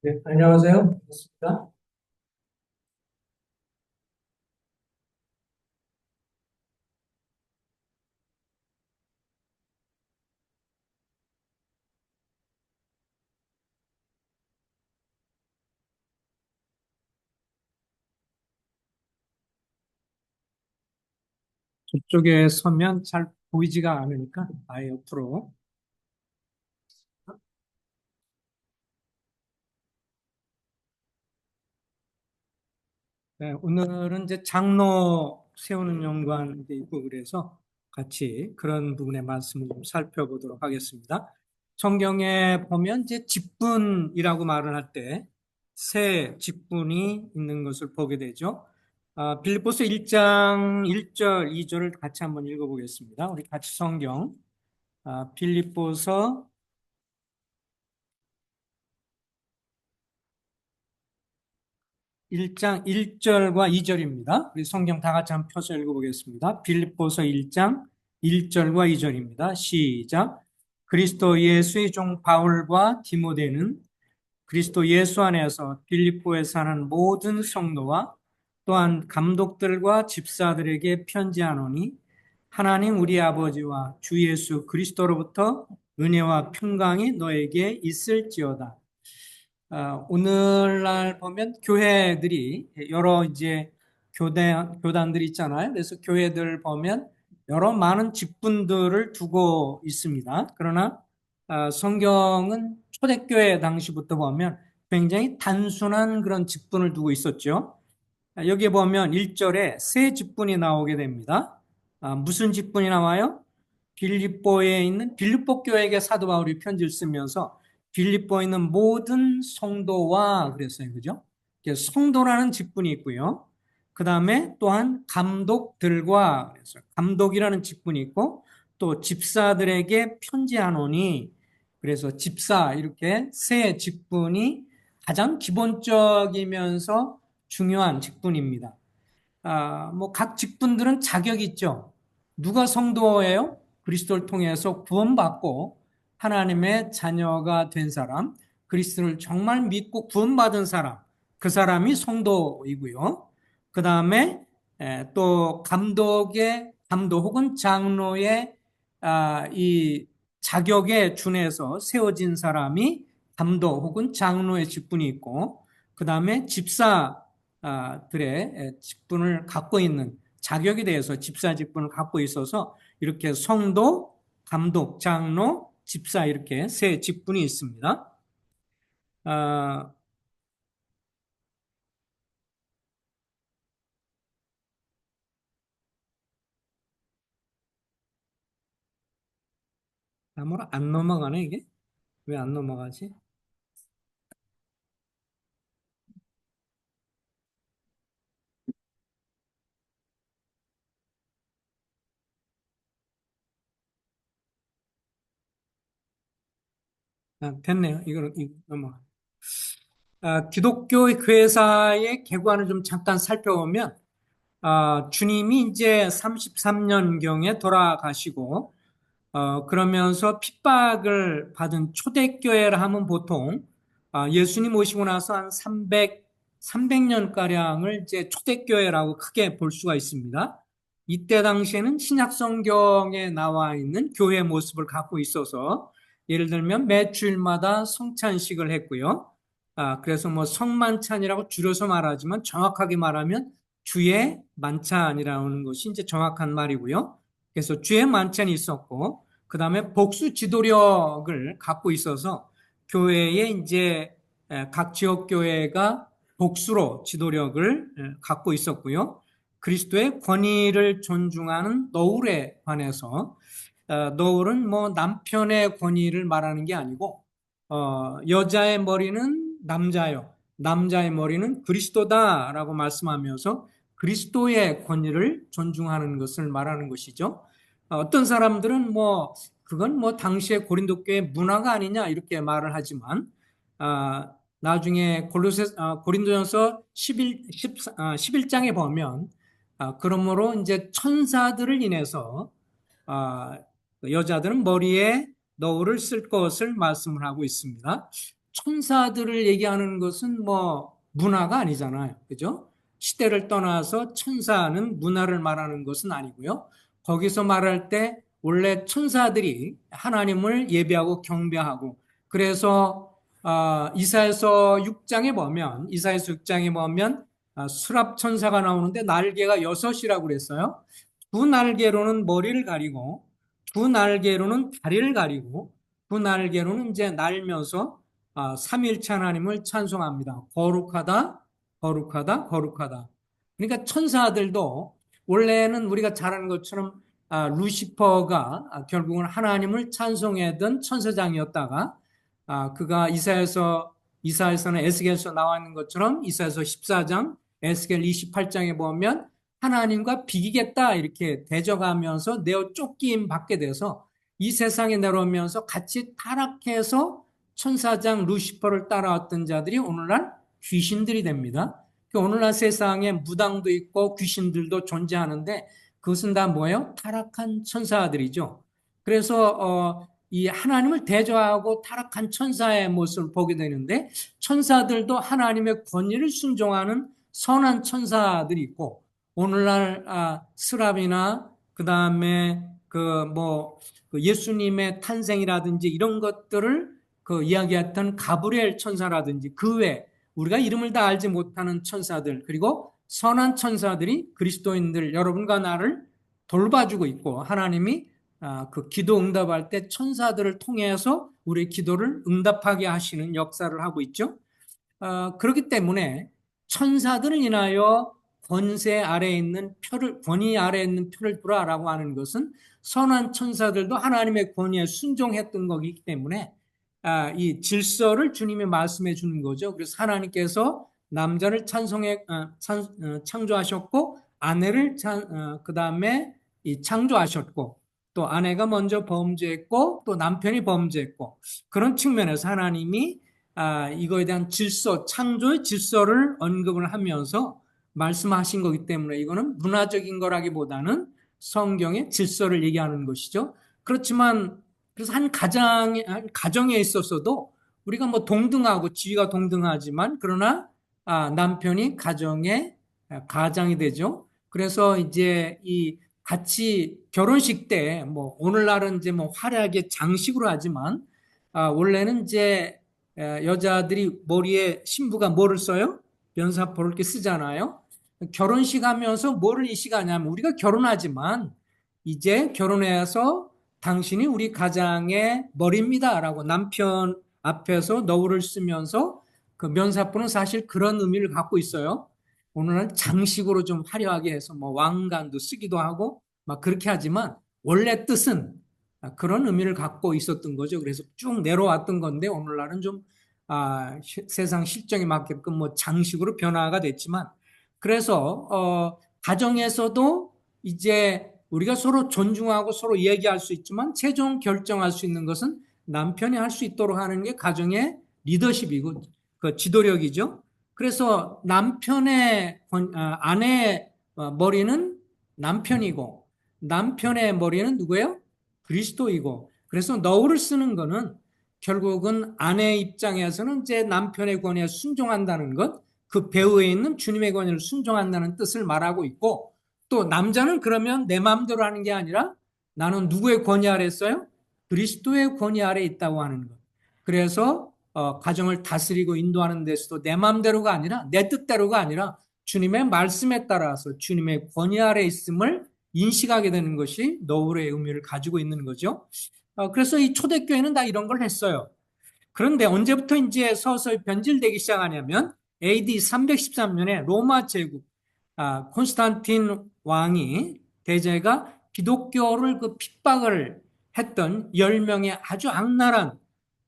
네, 안녕하세요. 반갑습니다. 저쪽에 서면 잘 보이지가 않으니까 아예 옆으로. 네, 오늘은 이제 장로 세우는 연관 이제 있고 그래서 같이 그런 부분의 말씀을 좀 살펴보도록 하겠습니다. 성경에 보면 이제 직분이라고 말을 할 때 새 직분이 있는 것을 보게 되죠. 빌립보서 1장 1절, 2절을 같이 한번 읽어보겠습니다. 우리 같이 성경, 빌립보서 1장 1절과 2절입니다. 우리 성경 다 같이 한번 펴서 읽어보겠습니다. 빌립보서 1장 1절과 2절입니다. 시작. 그리스도 예수의 종 바울과 디모데는 그리스도 예수 안에서 빌립보에 사는 모든 성도와 또한 감독들과 집사들에게 편지하노니 하나님 우리 아버지와 주 예수 그리스도로부터 은혜와 평강이 너에게 있을지어다. 오늘날 보면 교회들이 여러 이제 교단들이 있잖아요. 그래서 교회들 보면 여러 많은 직분들을 두고 있습니다. 그러나 성경은 초대교회 당시부터 보면 굉장히 단순한 그런 직분을 두고 있었죠. 여기 보면 1절에 새 직분이 나오게 됩니다. 무슨 직분이 나와요? 빌립보에 있는 빌립보 교회에게 사도 바울이 편지를 쓰면서 빌립보에 있는 모든 성도와 그랬어요. 그죠? 성도라는 직분이 있고요. 그 다음에 또한 감독들과 그래서 감독이라는 직분이 있고 또 집사들에게 편지하노니 그래서 집사 이렇게 세 직분이 가장 기본적이면서 중요한 직분입니다. 뭐 각 직분들은 자격이 있죠. 누가 성도예요? 그리스도를 통해서 구원받고 하나님의 자녀가 된 사람, 그리스도를 정말 믿고 구원받은 사람, 그 사람이 성도이고요. 그 다음에 또 감독의 감독 혹은 장로의 이 자격에 준해서 세워진 사람이 감독 혹은 장로의 직분이 있고, 그 다음에 집사 들의 직분을 갖고 있는 자격에 대해서 집사 직분을 갖고 있어서 이렇게 성도, 감독, 장로, 집사 이렇게 세 직분이 있습니다. 아, 아무나 안 넘어가네 이게? 왜 안 넘어가지? 됐네요. 이거 넘어가. 기독교 교회사의 개관을 좀 잠깐 살펴보면 주님이 이제 33년경에 돌아가시고 그러면서 핍박을 받은 초대교회라 하면 보통 예수님 오시고 나서 한 300년가량을 이제 초대교회라고 크게 볼 수가 있습니다. 이때 당시에는 신약 성경에 나와 있는 교회 모습을 갖고 있어서 예를 들면 매 주일마다 성찬식을 했고요. 그래서 뭐 성만찬이라고 줄여서 말하지만 정확하게 말하면 주의 만찬이라는 것이 이제 정확한 말이고요. 그래서 주의 만찬이 있었고, 그 다음에 복수 지도력을 갖고 있어서 교회에 이제 각 지역 교회가 복수로 지도력을 갖고 있었고요. 그리스도의 권위를 존중하는 너울에 관해서 너울은 뭐 남편의 권위를 말하는 게 아니고 여자의 머리는 남자요, 남자의 머리는 그리스도다라고 말씀하면서 그리스도의 권위를 존중하는 것을 말하는 것이죠. 어떤 사람들은 뭐 그건 뭐 당시의 고린도 교회 문화가 아니냐 이렇게 말을 하지만 나중에 고린도전서 11장에 보면 그러므로 이제 천사들을 인해서 여자들은 머리에 너울을 쓸 것을 말씀을 하고 있습니다. 천사들을 얘기하는 것은 뭐 문화가 아니잖아요. 그죠? 시대를 떠나서 천사는 문화를 말하는 것은 아니고요. 거기서 말할 때 원래 천사들이 하나님을 예배하고 경배하고 그래서 이사야서 6장에 보면 수랍 천사가 나오는데 날개가 여섯이라고 그랬어요. 두 날개로는 머리를 가리고 두 날개로는 다리를 가리고 두 날개로는 이제 날면서 삼일체 하나님을 찬송합니다. 거룩하다, 거룩하다, 거룩하다. 그러니까 천사들도 원래는 우리가 잘 아는 것처럼 루시퍼가 결국은 하나님을 찬송하던 천사장이었다가 그가 이사야서는 에스겔에서 나와 있는 것처럼 이사야서 14장, 에스겔 28장에 보면 하나님과 비기겠다 이렇게 대적하면서 내어 쫓김 받게 돼서 이 세상에 내려오면서 같이 타락해서 천사장 루시퍼를 따라왔던 자들이 오늘날 귀신들이 됩니다. 오늘날 세상에 무당도 있고 귀신들도 존재하는데 그것은 다 뭐예요? 타락한 천사들이죠. 그래서 이 하나님을 대조하고 타락한 천사의 모습을 보게 되는데 천사들도 하나님의 권위를 순종하는 선한 천사들이 있고 오늘날 스랍이나 그 다음에 그 예수님의 탄생이라든지 이런 것들을 그 이야기했던 가브리엘 천사라든지 그 외 우리가 이름을 다 알지 못하는 천사들 그리고 선한 천사들이 그리스도인들 여러분과 나를 돌봐주고 있고 하나님이 그 기도 응답할 때 천사들을 통해서 우리의 기도를 응답하게 하시는 역사를 하고 있죠. 그렇기 때문에 천사들을 인하여 권위 아래에 있는 표를 두라라고 하는 것은 선한 천사들도 하나님의 권위에 순종했던 거기 때문에 이 질서를 주님이 말씀해 주는 거죠. 그래서 하나님께서 남자를 창조하셨고 아내를 그 다음에 창조하셨고 또 아내가 먼저 범죄했고 또 남편이 범죄했고 그런 측면에서 하나님이 이거에 대한 질서, 창조의 질서를 언급을 하면서 말씀하신 거기 때문에 이거는 문화적인 거라기보다는 성경의 질서를 얘기하는 것이죠. 그렇지만 그래서 한 가정에 있어서도 우리가 뭐 동등하고 지위가 동등하지만 그러나 남편이 가장이 되죠. 그래서 이제 이 같이 결혼식 때 뭐 오늘날은 이제 뭐 화려하게 장식으로 하지만 원래는 이제 여자들이 머리에 신부가 뭐를 써요? 면사포를 이렇게 쓰잖아요. 결혼식 하면서 뭐를 이식하냐면 우리가 결혼하지만 이제 결혼해서 당신이 우리 가장의 머리입니다라고 남편 앞에서 너울을 쓰면서 그 면사포는 사실 그런 의미를 갖고 있어요. 오늘은 장식으로 좀 화려하게 해서 뭐 왕관도 쓰기도 하고 막 그렇게 하지만 원래 뜻은 그런 의미를 갖고 있었던 거죠. 그래서 쭉 내려왔던 건데 오늘날은 좀 세상 실정에 맞게끔 뭐 장식으로 변화가 됐지만 그래서 가정에서도 이제 우리가 서로 존중하고 서로 얘기할 수 있지만 최종 결정할 수 있는 것은 남편이 할 수 있도록 하는 게 가정의 리더십이고 그 지도력이죠. 그래서 아내의 머리는 남편이고 남편의 머리는 누구예요? 그리스도이고 그래서 너울을 쓰는 거는 결국은 아내의 입장에서는 제 남편의 권위에 순종한다는 것, 그 배후에 있는 주님의 권위를 순종한다는 뜻을 말하고 있고 또 남자는 그러면 내 마음대로 하는 게 아니라 나는 누구의 권위 아래 있어요? 그리스도의 권위 아래 있다고 하는 것. 그래서 가정을 다스리고 인도하는 데서도 내 마음대로가 아니라 내 뜻대로가 아니라 주님의 말씀에 따라서 주님의 권위 아래 있음을 인식하게 되는 것이 너울의 의미를 가지고 있는 거죠. 그래서 이 초대교회는 다 이런 걸 했어요. 그런데 언제부터 이제 서서히 변질되기 시작하냐면 AD 313년에 로마 제국 콘스탄틴 왕이 대제가 기독교를 그 핍박을 했던 10명의 아주 악랄한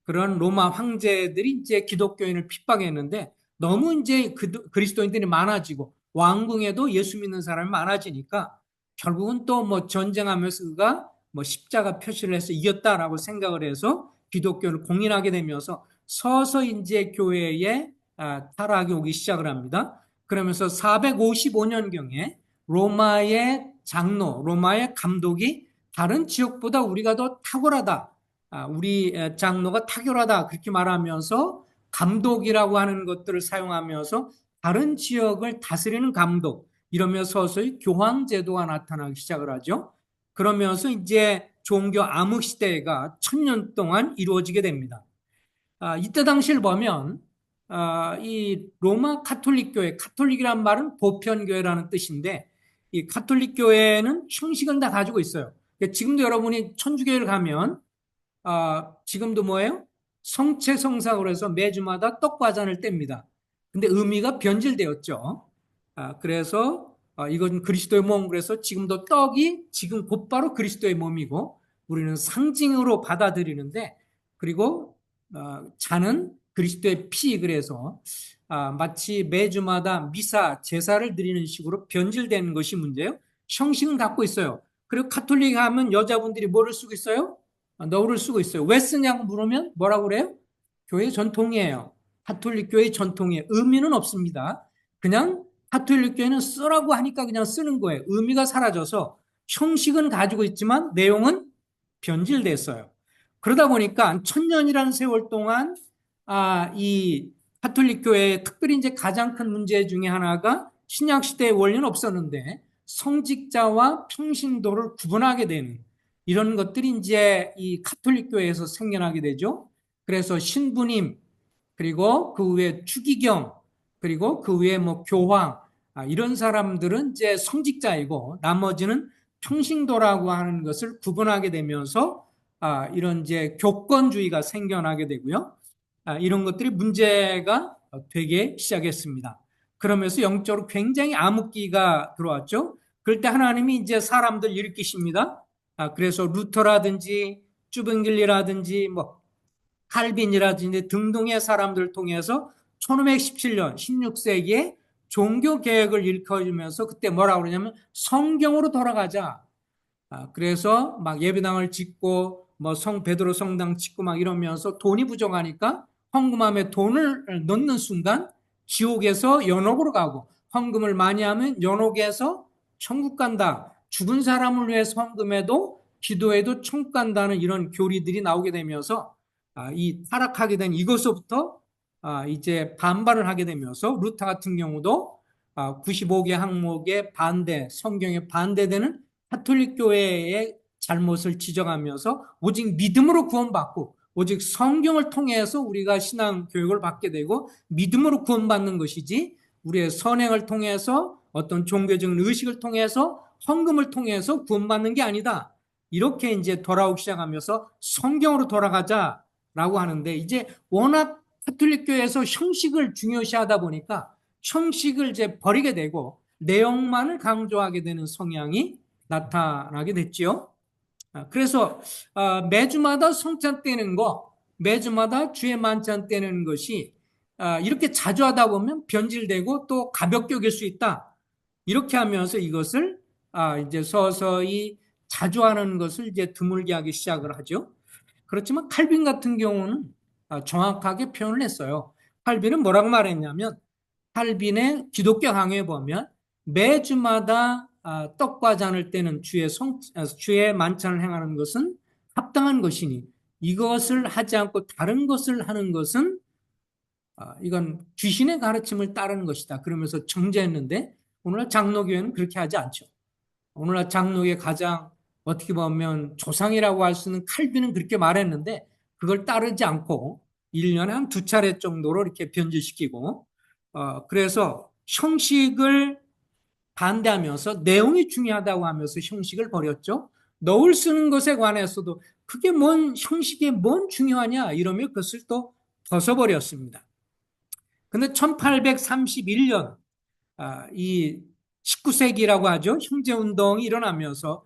그런 로마 황제들이 이제 기독교인을 핍박했는데 너무 이제 그리스도인들이 많아지고 왕궁에도 예수 믿는 사람이 많아지니까 결국은 또 뭐 전쟁하면서 그가 뭐 십자가 표시를 해서 이겼다라고 생각을 해서 기독교를 공인하게 되면서 서서히 이제 교회에 타락이 오기 시작을 합니다. 그러면서 455년경에 로마의 장로, 로마의 감독이 다른 지역보다 우리가 더 탁월하다. 우리 장로가 탁월하다. 그렇게 말하면서 감독이라고 하는 것들을 사용하면서 다른 지역을 다스리는 감독, 이러면서 서서히 교황 제도가 나타나기 시작을 하죠. 그러면서 이제 종교 암흑 시대가 1000년 동안 이루어지게 됩니다. 이때 당시를 보면 이 로마 카톨릭 교회, 카톨릭이란 말은 보편교회라는 뜻인데 이 카톨릭 교회는 형식은 다 가지고 있어요. 그러니까 지금도 여러분이 천주교회를 가면 지금도 뭐예요? 성체성사로 해서 매주마다 떡과 잔을 뗍니다. 근데 의미가 변질되었죠. 그래서 이건 그리스도의 몸, 그래서 지금도 떡이 지금 곧바로 그리스도의 몸이고 우리는 상징으로 받아들이는데, 그리고 잔은 그리스도의 피, 그래서 마치 매주마다 미사, 제사를 드리는 식으로 변질되는 것이 문제예요. 형식은 갖고 있어요. 그리고 카톨릭 하면 여자분들이 뭐를 쓰고 있어요? 너울을 쓰고 있어요. 왜 쓰냐고 물으면 뭐라고 그래요? 교회 전통이에요. 카톨릭 교회 전통이에요. 의미는 없습니다. 그냥 카톨릭 교회는 쓰라고 하니까 그냥 쓰는 거예요. 의미가 사라져서 형식은 가지고 있지만 내용은 변질됐어요. 그러다 보니까 1000년이라는 세월 동안 이 카톨릭 교회의 특별히 이제 가장 큰 문제 중에 하나가 신약 시대의 원리는 없었는데 성직자와 평신도를 구분하게 되는 이런 것들이 이제 이 카톨릭 교회에서 생겨나게 되죠. 그래서 신부님, 그리고 그 외에 추기경, 그리고 그 외에 뭐 교황, 이런 사람들은 이제 성직자이고 나머지는 평신도라고 하는 것을 구분하게 되면서 이런 이제 교권주의가 생겨나게 되고요. 이런 것들이 문제가 되기 시작했습니다. 그러면서 영적으로 굉장히 암흑기가 들어왔죠. 그럴 때 하나님이 이제 사람들 일으키십니다. 그래서 루터라든지 쭈뱅길리라든지 뭐 칼빈이라든지 등등의 사람들을 통해서 1517년 16세기에 종교 개혁을 일으켜주면서 그때 뭐라고 그러냐면 성경으로 돌아가자. 그래서 막 예배당을 짓고 뭐 성 베드로 성당 짓고 막 이러면서 돈이 부족하니까 헌금함에 돈을 넣는 순간 지옥에서 연옥으로 가고, 헌금을 많이 하면 연옥에서 천국 간다. 죽은 사람을 위해서 헌금해도 기도해도 천국 간다는 이런 교리들이 나오게 되면서 이 타락하게 된 이것부터 이제 반발을 하게 되면서 루터 같은 경우도 95개 항목에 반대, 성경에 반대되는 카톨릭 교회의 잘못을 지적하면서 오직 믿음으로 구원받고 오직 성경을 통해서 우리가 신앙 교육을 받게 되고 믿음으로 구원받는 것이지 우리의 선행을 통해서 어떤 종교적인 의식을 통해서 헌금을 통해서 구원받는 게 아니다. 이렇게 이제 돌아오기 시작하면서 성경으로 돌아가자라고 하는데, 이제 워낙 카톨릭 교회에서 형식을 중요시하다 보니까 형식을 이제 버리게 되고 내용만을 강조하게 되는 성향이 나타나게 됐지요. 그래서 매주마다 성찬 떼는 거, 매주마다 주의 만찬 떼는 것이 이렇게 자주 하다 보면 변질되고 또 가볍게 여길 수 있다. 이렇게 하면서 이것을 이제 서서히 자주 하는 것을 이제 드물게 하기 시작을 하죠. 그렇지만 칼빈 같은 경우는 정확하게 표현을 했어요. 칼빈은 뭐라고 말했냐면, 칼빈의 기독교 강요에 보면 매주마다 떡과 잔을 떼는 주의 만찬을 행하는 것은 합당한 것이니 이것을 하지 않고 다른 것을 하는 것은 이건 귀신의 가르침을 따르는 것이다. 그러면서 정죄했는데 오늘날 장로교회는 그렇게 하지 않죠. 오늘날 장로교회 가장 어떻게 보면 조상이라고 할 수 있는 칼빈은 그렇게 말했는데 그걸 따르지 않고 1년에 한 2차례 정도로 이렇게 변질시키고 그래서 형식을 반대하면서 내용이 중요하다고 하면서 형식을 버렸죠. 너울 쓰는 것에 관해서도 그게 뭔 형식이 뭔 중요하냐 이러며 그것을 또 벗어버렸습니다. 근데 1831년 이 19세기라고 하죠. 형제운동이 일어나면서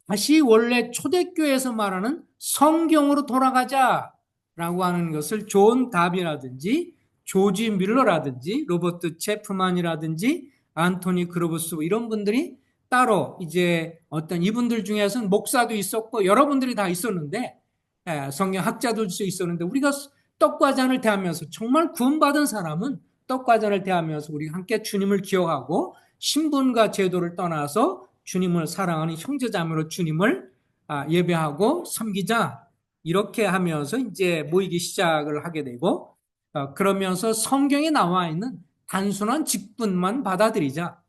다시 원래 초대교회에서 말하는 성경으로 돌아가자라고 하는 것을 존 다비라든지 조지 뮬러라든지 로버트 체프만이라든지 안토니 그로브스 이런 분들이 따로 이제 어떤 이분들 중에서는 목사도 있었고 여러분들이 다 있었는데 성경 학자도 있었는데 우리가 떡과 잔을 대하면서 정말 구원받은 사람은 떡과 잔을 대하면서 우리 함께 주님을 기억하고 신분과 제도를 떠나서 주님을 사랑하는 형제자매로 주님을 예배하고 섬기자, 이렇게 하면서 이제 모이기 시작을 하게 되고 그러면서 성경에 나와 있는 단순한 직분만 받아들이자.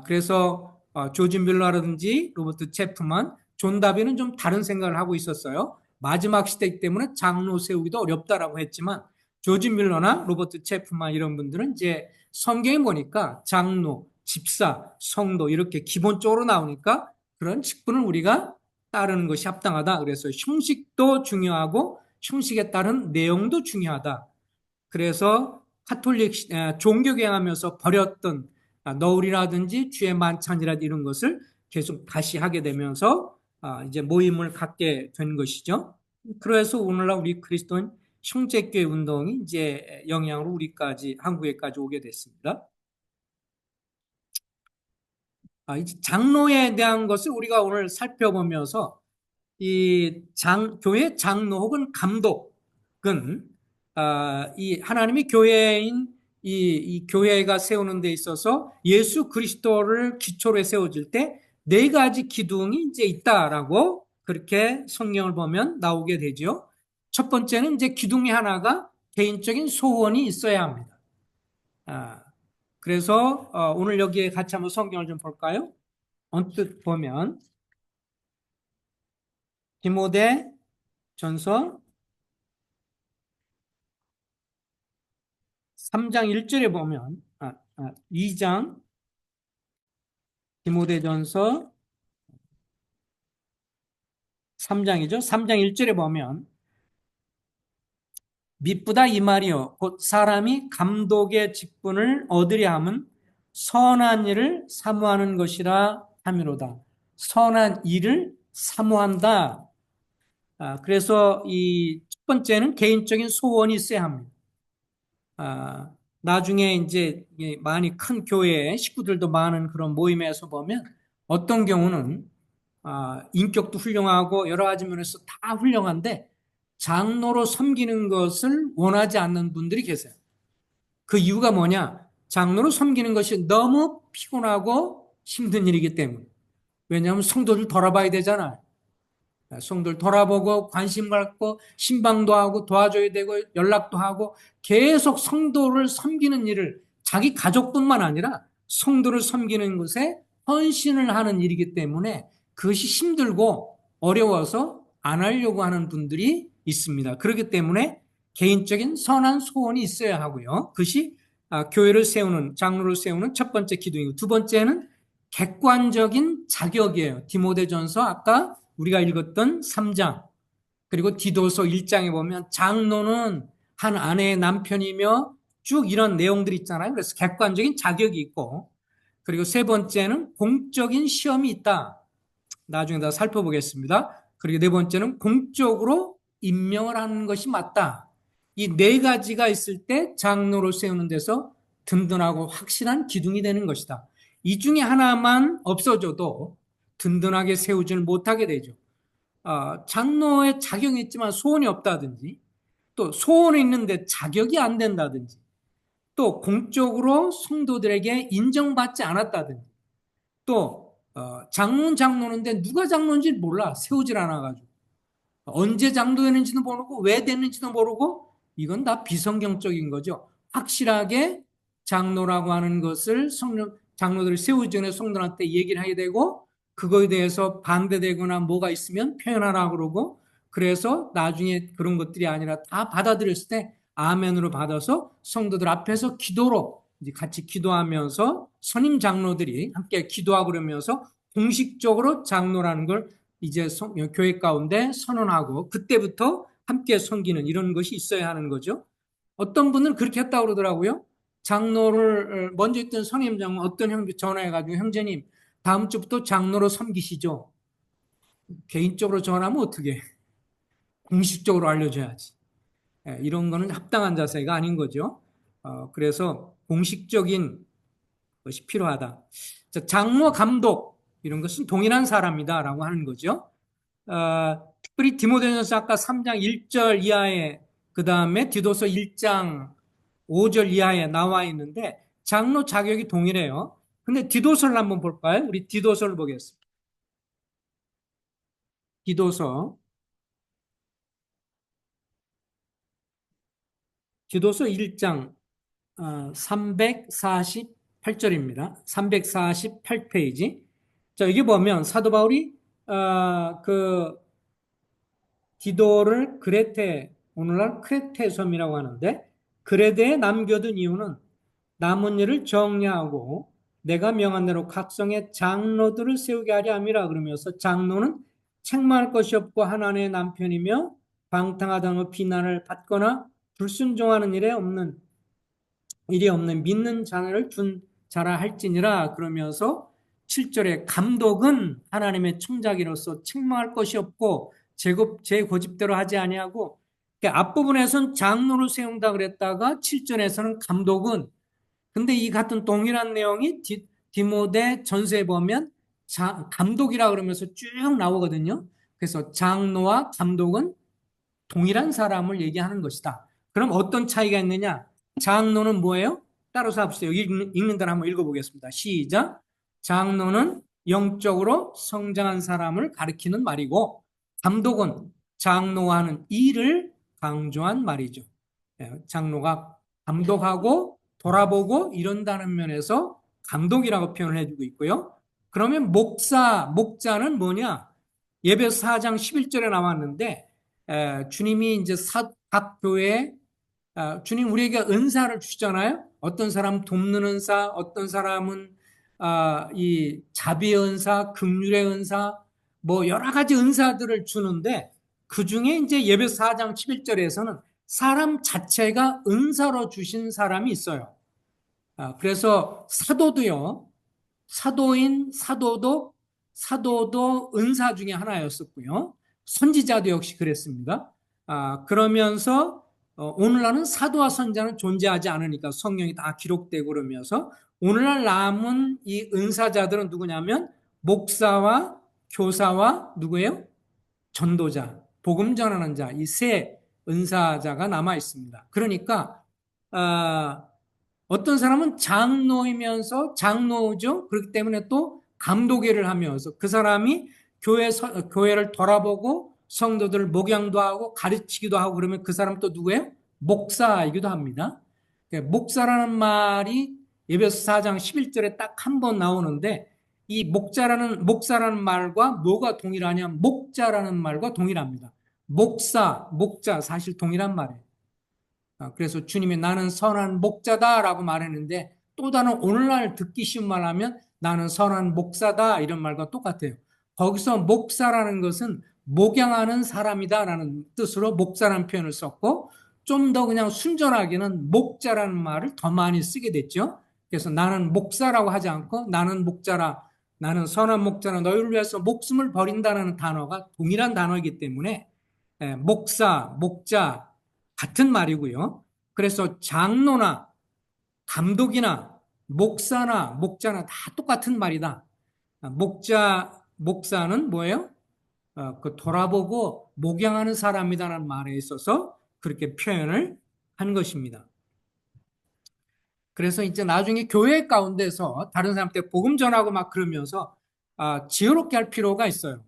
그래서 조지 뮬러라든지 로버트 체프만, 존 다비는 좀 다른 생각을 하고 있었어요. 마지막 시대 때문에 장로 세우기도 어렵다라고 했지만 조지 뮬러나 로버트 체프만 이런 분들은 이제 성경에 보니까 장로, 집사, 성도 이렇게 기본적으로 나오니까 그런 직분을 우리가 따르는 것이 합당하다. 그래서 형식도 중요하고 형식에 따른 내용도 중요하다. 그래서 카톨릭 종교개혁하면서 버렸던 너울이라든지 주의 만찬이라든지 이런 것을 계속 다시 하게 되면서 이제 모임을 갖게 된 것이죠. 그래서 오늘날 우리 그리스도인 형제교회 운동이 이제 영향으로 우리까지 한국에까지 오게 됐습니다. 이제 장로에 대한 것을 우리가 오늘 살펴보면서 교회 장로 혹은 감독은 이 하나님의 교회인 이 교회가 세우는 데 있어서 예수 그리스도를 기초로 세워질 때 네 가지 기둥이 이제 있다라고 그렇게 성경을 보면 나오게 되죠. 첫 번째는 이제 기둥이 하나가 개인적인 소원이 있어야 합니다. 그래서 오늘 여기에 같이 한번 성경을 좀 볼까요? 언뜻 보면 디모데 전서 3장 1절에 보면 2장 디모데전서 3장이죠. 3장 1절에 보면 미쁘다 이 말이요 곧 사람이 감독의 직분을 얻으려 함은 선한 일을 사모하는 것이라 함이로다. 선한 일을 사모한다. 그래서 이 첫 번째는 개인적인 소원이 있어야 합니다. 아, 나중에 이제 많이 큰 교회 식구들도 많은 그런 모임에서 보면 어떤 경우는 인격도 훌륭하고 여러 가지 면에서 다 훌륭한데 장로로 섬기는 것을 원하지 않는 분들이 계세요. 그 이유가 뭐냐? 장로로 섬기는 것이 너무 피곤하고 힘든 일이기 때문에. 왜냐하면 성도들 돌아봐야 되잖아요. 성도를 돌아보고 관심 갖고 신방도 하고 도와줘야 되고 연락도 하고 계속 성도를 섬기는 일을 자기 가족뿐만 아니라 성도를 섬기는 것에 헌신을 하는 일이기 때문에 그것이 힘들고 어려워서 안 하려고 하는 분들이 있습니다. 그렇기 때문에 개인적인 선한 소원이 있어야 하고요. 그것이 교회를 세우는 장로를 세우는 첫 번째 기둥이고 두 번째는 객관적인 자격이에요. 디모데전서 아까 우리가 읽었던 3장 그리고 디도서 1장에 보면 장로는 한 아내의 남편이며 쭉 이런 내용들이 있잖아요. 그래서 객관적인 자격이 있고 그리고 세 번째는 공적인 시험이 있다. 나중에 다 살펴보겠습니다. 그리고 네 번째는 공적으로 임명을 하는 것이 맞다. 이 네 가지가 있을 때 장로로 세우는 데서 든든하고 확실한 기둥이 되는 것이다. 이 중에 하나만 없어져도 든든하게 세우지를 못하게 되죠. 장로의 자격이 있지만 소원이 없다든지 또 소원이 있는데 자격이 안 된다든지 또 공적으로 성도들에게 인정받지 않았다든지 또 장로는 장로인데 누가 장로인지 몰라 세우질 않아가지고 언제 장로되는지도 모르고 왜 됐는지도 모르고 이건 다 비성경적인 거죠. 확실하게 장로라고 하는 것을 장로들을 세우기 전에 성도한테 얘기를 하게 되고 그거에 대해서 반대되거나 뭐가 있으면 표현하라고 그러고 그래서 나중에 그런 것들이 아니라 다 받아들였을 때 아멘으로 받아서 성도들 앞에서 기도로 이제 같이 기도하면서 선임 장로들이 함께 기도하고 그러면서 공식적으로 장로라는 걸 이제 교회 가운데 선언하고 그때부터 함께 섬기는 이런 것이 있어야 하는 거죠. 어떤 분은 그렇게 했다고 그러더라고요. 장로를 먼저 있던 선임장은 어떤 형제 전화해가지고 형제님 다음 주부터 장로로 섬기시죠. 개인적으로 전화하면 어떻게 공식적으로 알려줘야지. 이런 거는 합당한 자세가 아닌 거죠. 그래서 공식적인 것이 필요하다. 자, 장로 감독 이런 것은 동일한 사람이다라고 하는 거죠. 특별히 디모데전서 아까 3장 1절 이하에 그 다음에 디도서 1장 5절 이하에 나와 있는데 장로 자격이 동일해요. 근데 디도서를 한번 볼까요? 우리 디도서를 보겠습니다. 디도서 디도서 1장 348절입니다. 348페이지. 자, 여기 보면 사도 바울이 그 디도를 크레테, 오늘날 크레테 섬이라고 하는데 크레테에 남겨둔 이유는 남은 일을 정리하고 내가 명한 대로 각성의 장로들을 세우게 하려 함이라. 그러면서 장로는 책망할 것이 없고 하나님의 남편이며 방탕하다는 비난을 받거나 불순종하는 일이 없는 믿는 자를 둔 자라 할지니라. 그러면서 7절에 감독은 하나님의 청자기로서 책망할 것이 없고 제 고집대로 하지 아니하고, 그러니까 앞부분에서는 장로를 세운다 그랬다가 7절에서는 감독은, 근데 이 같은 동일한 내용이 디모데 전서에 보면 감독이라 그러면서 쭉 나오거든요. 그래서 장로와 감독은 동일한 사람을 얘기하는 것이다. 그럼 어떤 차이가 있느냐? 장로는 뭐예요? 따라서 합시다. 여기 읽는 대로 한번 읽어보겠습니다. 시작. 장로는 영적으로 성장한 사람을 가리키는 말이고, 감독은 장로와 하는 일을 강조한 말이죠. 장로가 감독하고 돌아보고 이런다는 면에서 감독이라고 표현을 해주고 있고요. 그러면 목자는 뭐냐? 예배서 4장 11절에 나왔는데, 주님이 이제 각 교회에 주님 우리에게 은사를 주시잖아요. 어떤 사람 돕는 은사, 어떤 사람은 이 자비의 은사, 긍휼의 은사, 뭐 여러 가지 은사들을 주는데, 그 중에 이제 예배서 4장 11절에서는 사람 자체가 은사로 주신 사람이 있어요. 그래서 사도도요. 사도도 은사 중에 하나였었고요. 선지자도 역시 그랬습니다. 그러면서 오늘날은 사도와 선지자는 존재하지 않으니까 성경이 다 기록되고 그러면서 오늘날 남은 이 은사자들은 누구냐면 목사와 교사와 누구예요? 전도자, 복음 전하는 자, 이 세 은사자가 남아 있습니다. 그러니까 어떤 사람은 장로이면서 장로죠. 그렇기 때문에 또 감독회를 하면서 그 사람이 교회를 돌아보고 성도들 목양도 하고 가르치기도 하고 그러면 그 사람 또 누구예요? 목사이기도 합니다. 목사라는 말이 예배서 4장 11절에 딱 한 번 나오는데, 이 목사라는 말과 뭐가 동일하냐? 목자라는 말과 동일합니다. 목자 사실 동일한 말이에요. 그래서 주님이 나는 선한 목자다라고 말했는데, 또 다른 오늘날 듣기 쉬운 말 하면 나는 선한 목사다 이런 말과 똑같아요. 거기서 목사라는 것은 목양하는 사람이다라는 뜻으로 목사라는 표현을 썼고, 좀 더 그냥 순전하게는 목자라는 말을 더 많이 쓰게 됐죠. 그래서 나는 목사라고 하지 않고 나는 목자라, 나는 선한 목자라, 너희를 위해서 목숨을 버린다는 단어가 동일한 단어이기 때문에 목자 같은 말이고요. 그래서 장로나 감독이나 목자나 다 똑같은 말이다. 목사는 뭐예요? 그 돌아보고 목양하는 사람이다라는 말에 있어서 그렇게 표현을 한 것입니다. 그래서 이제 나중에 교회 가운데서 다른 사람한테 복음 전하고 막 그러면서 지혜롭게 할 필요가 있어요.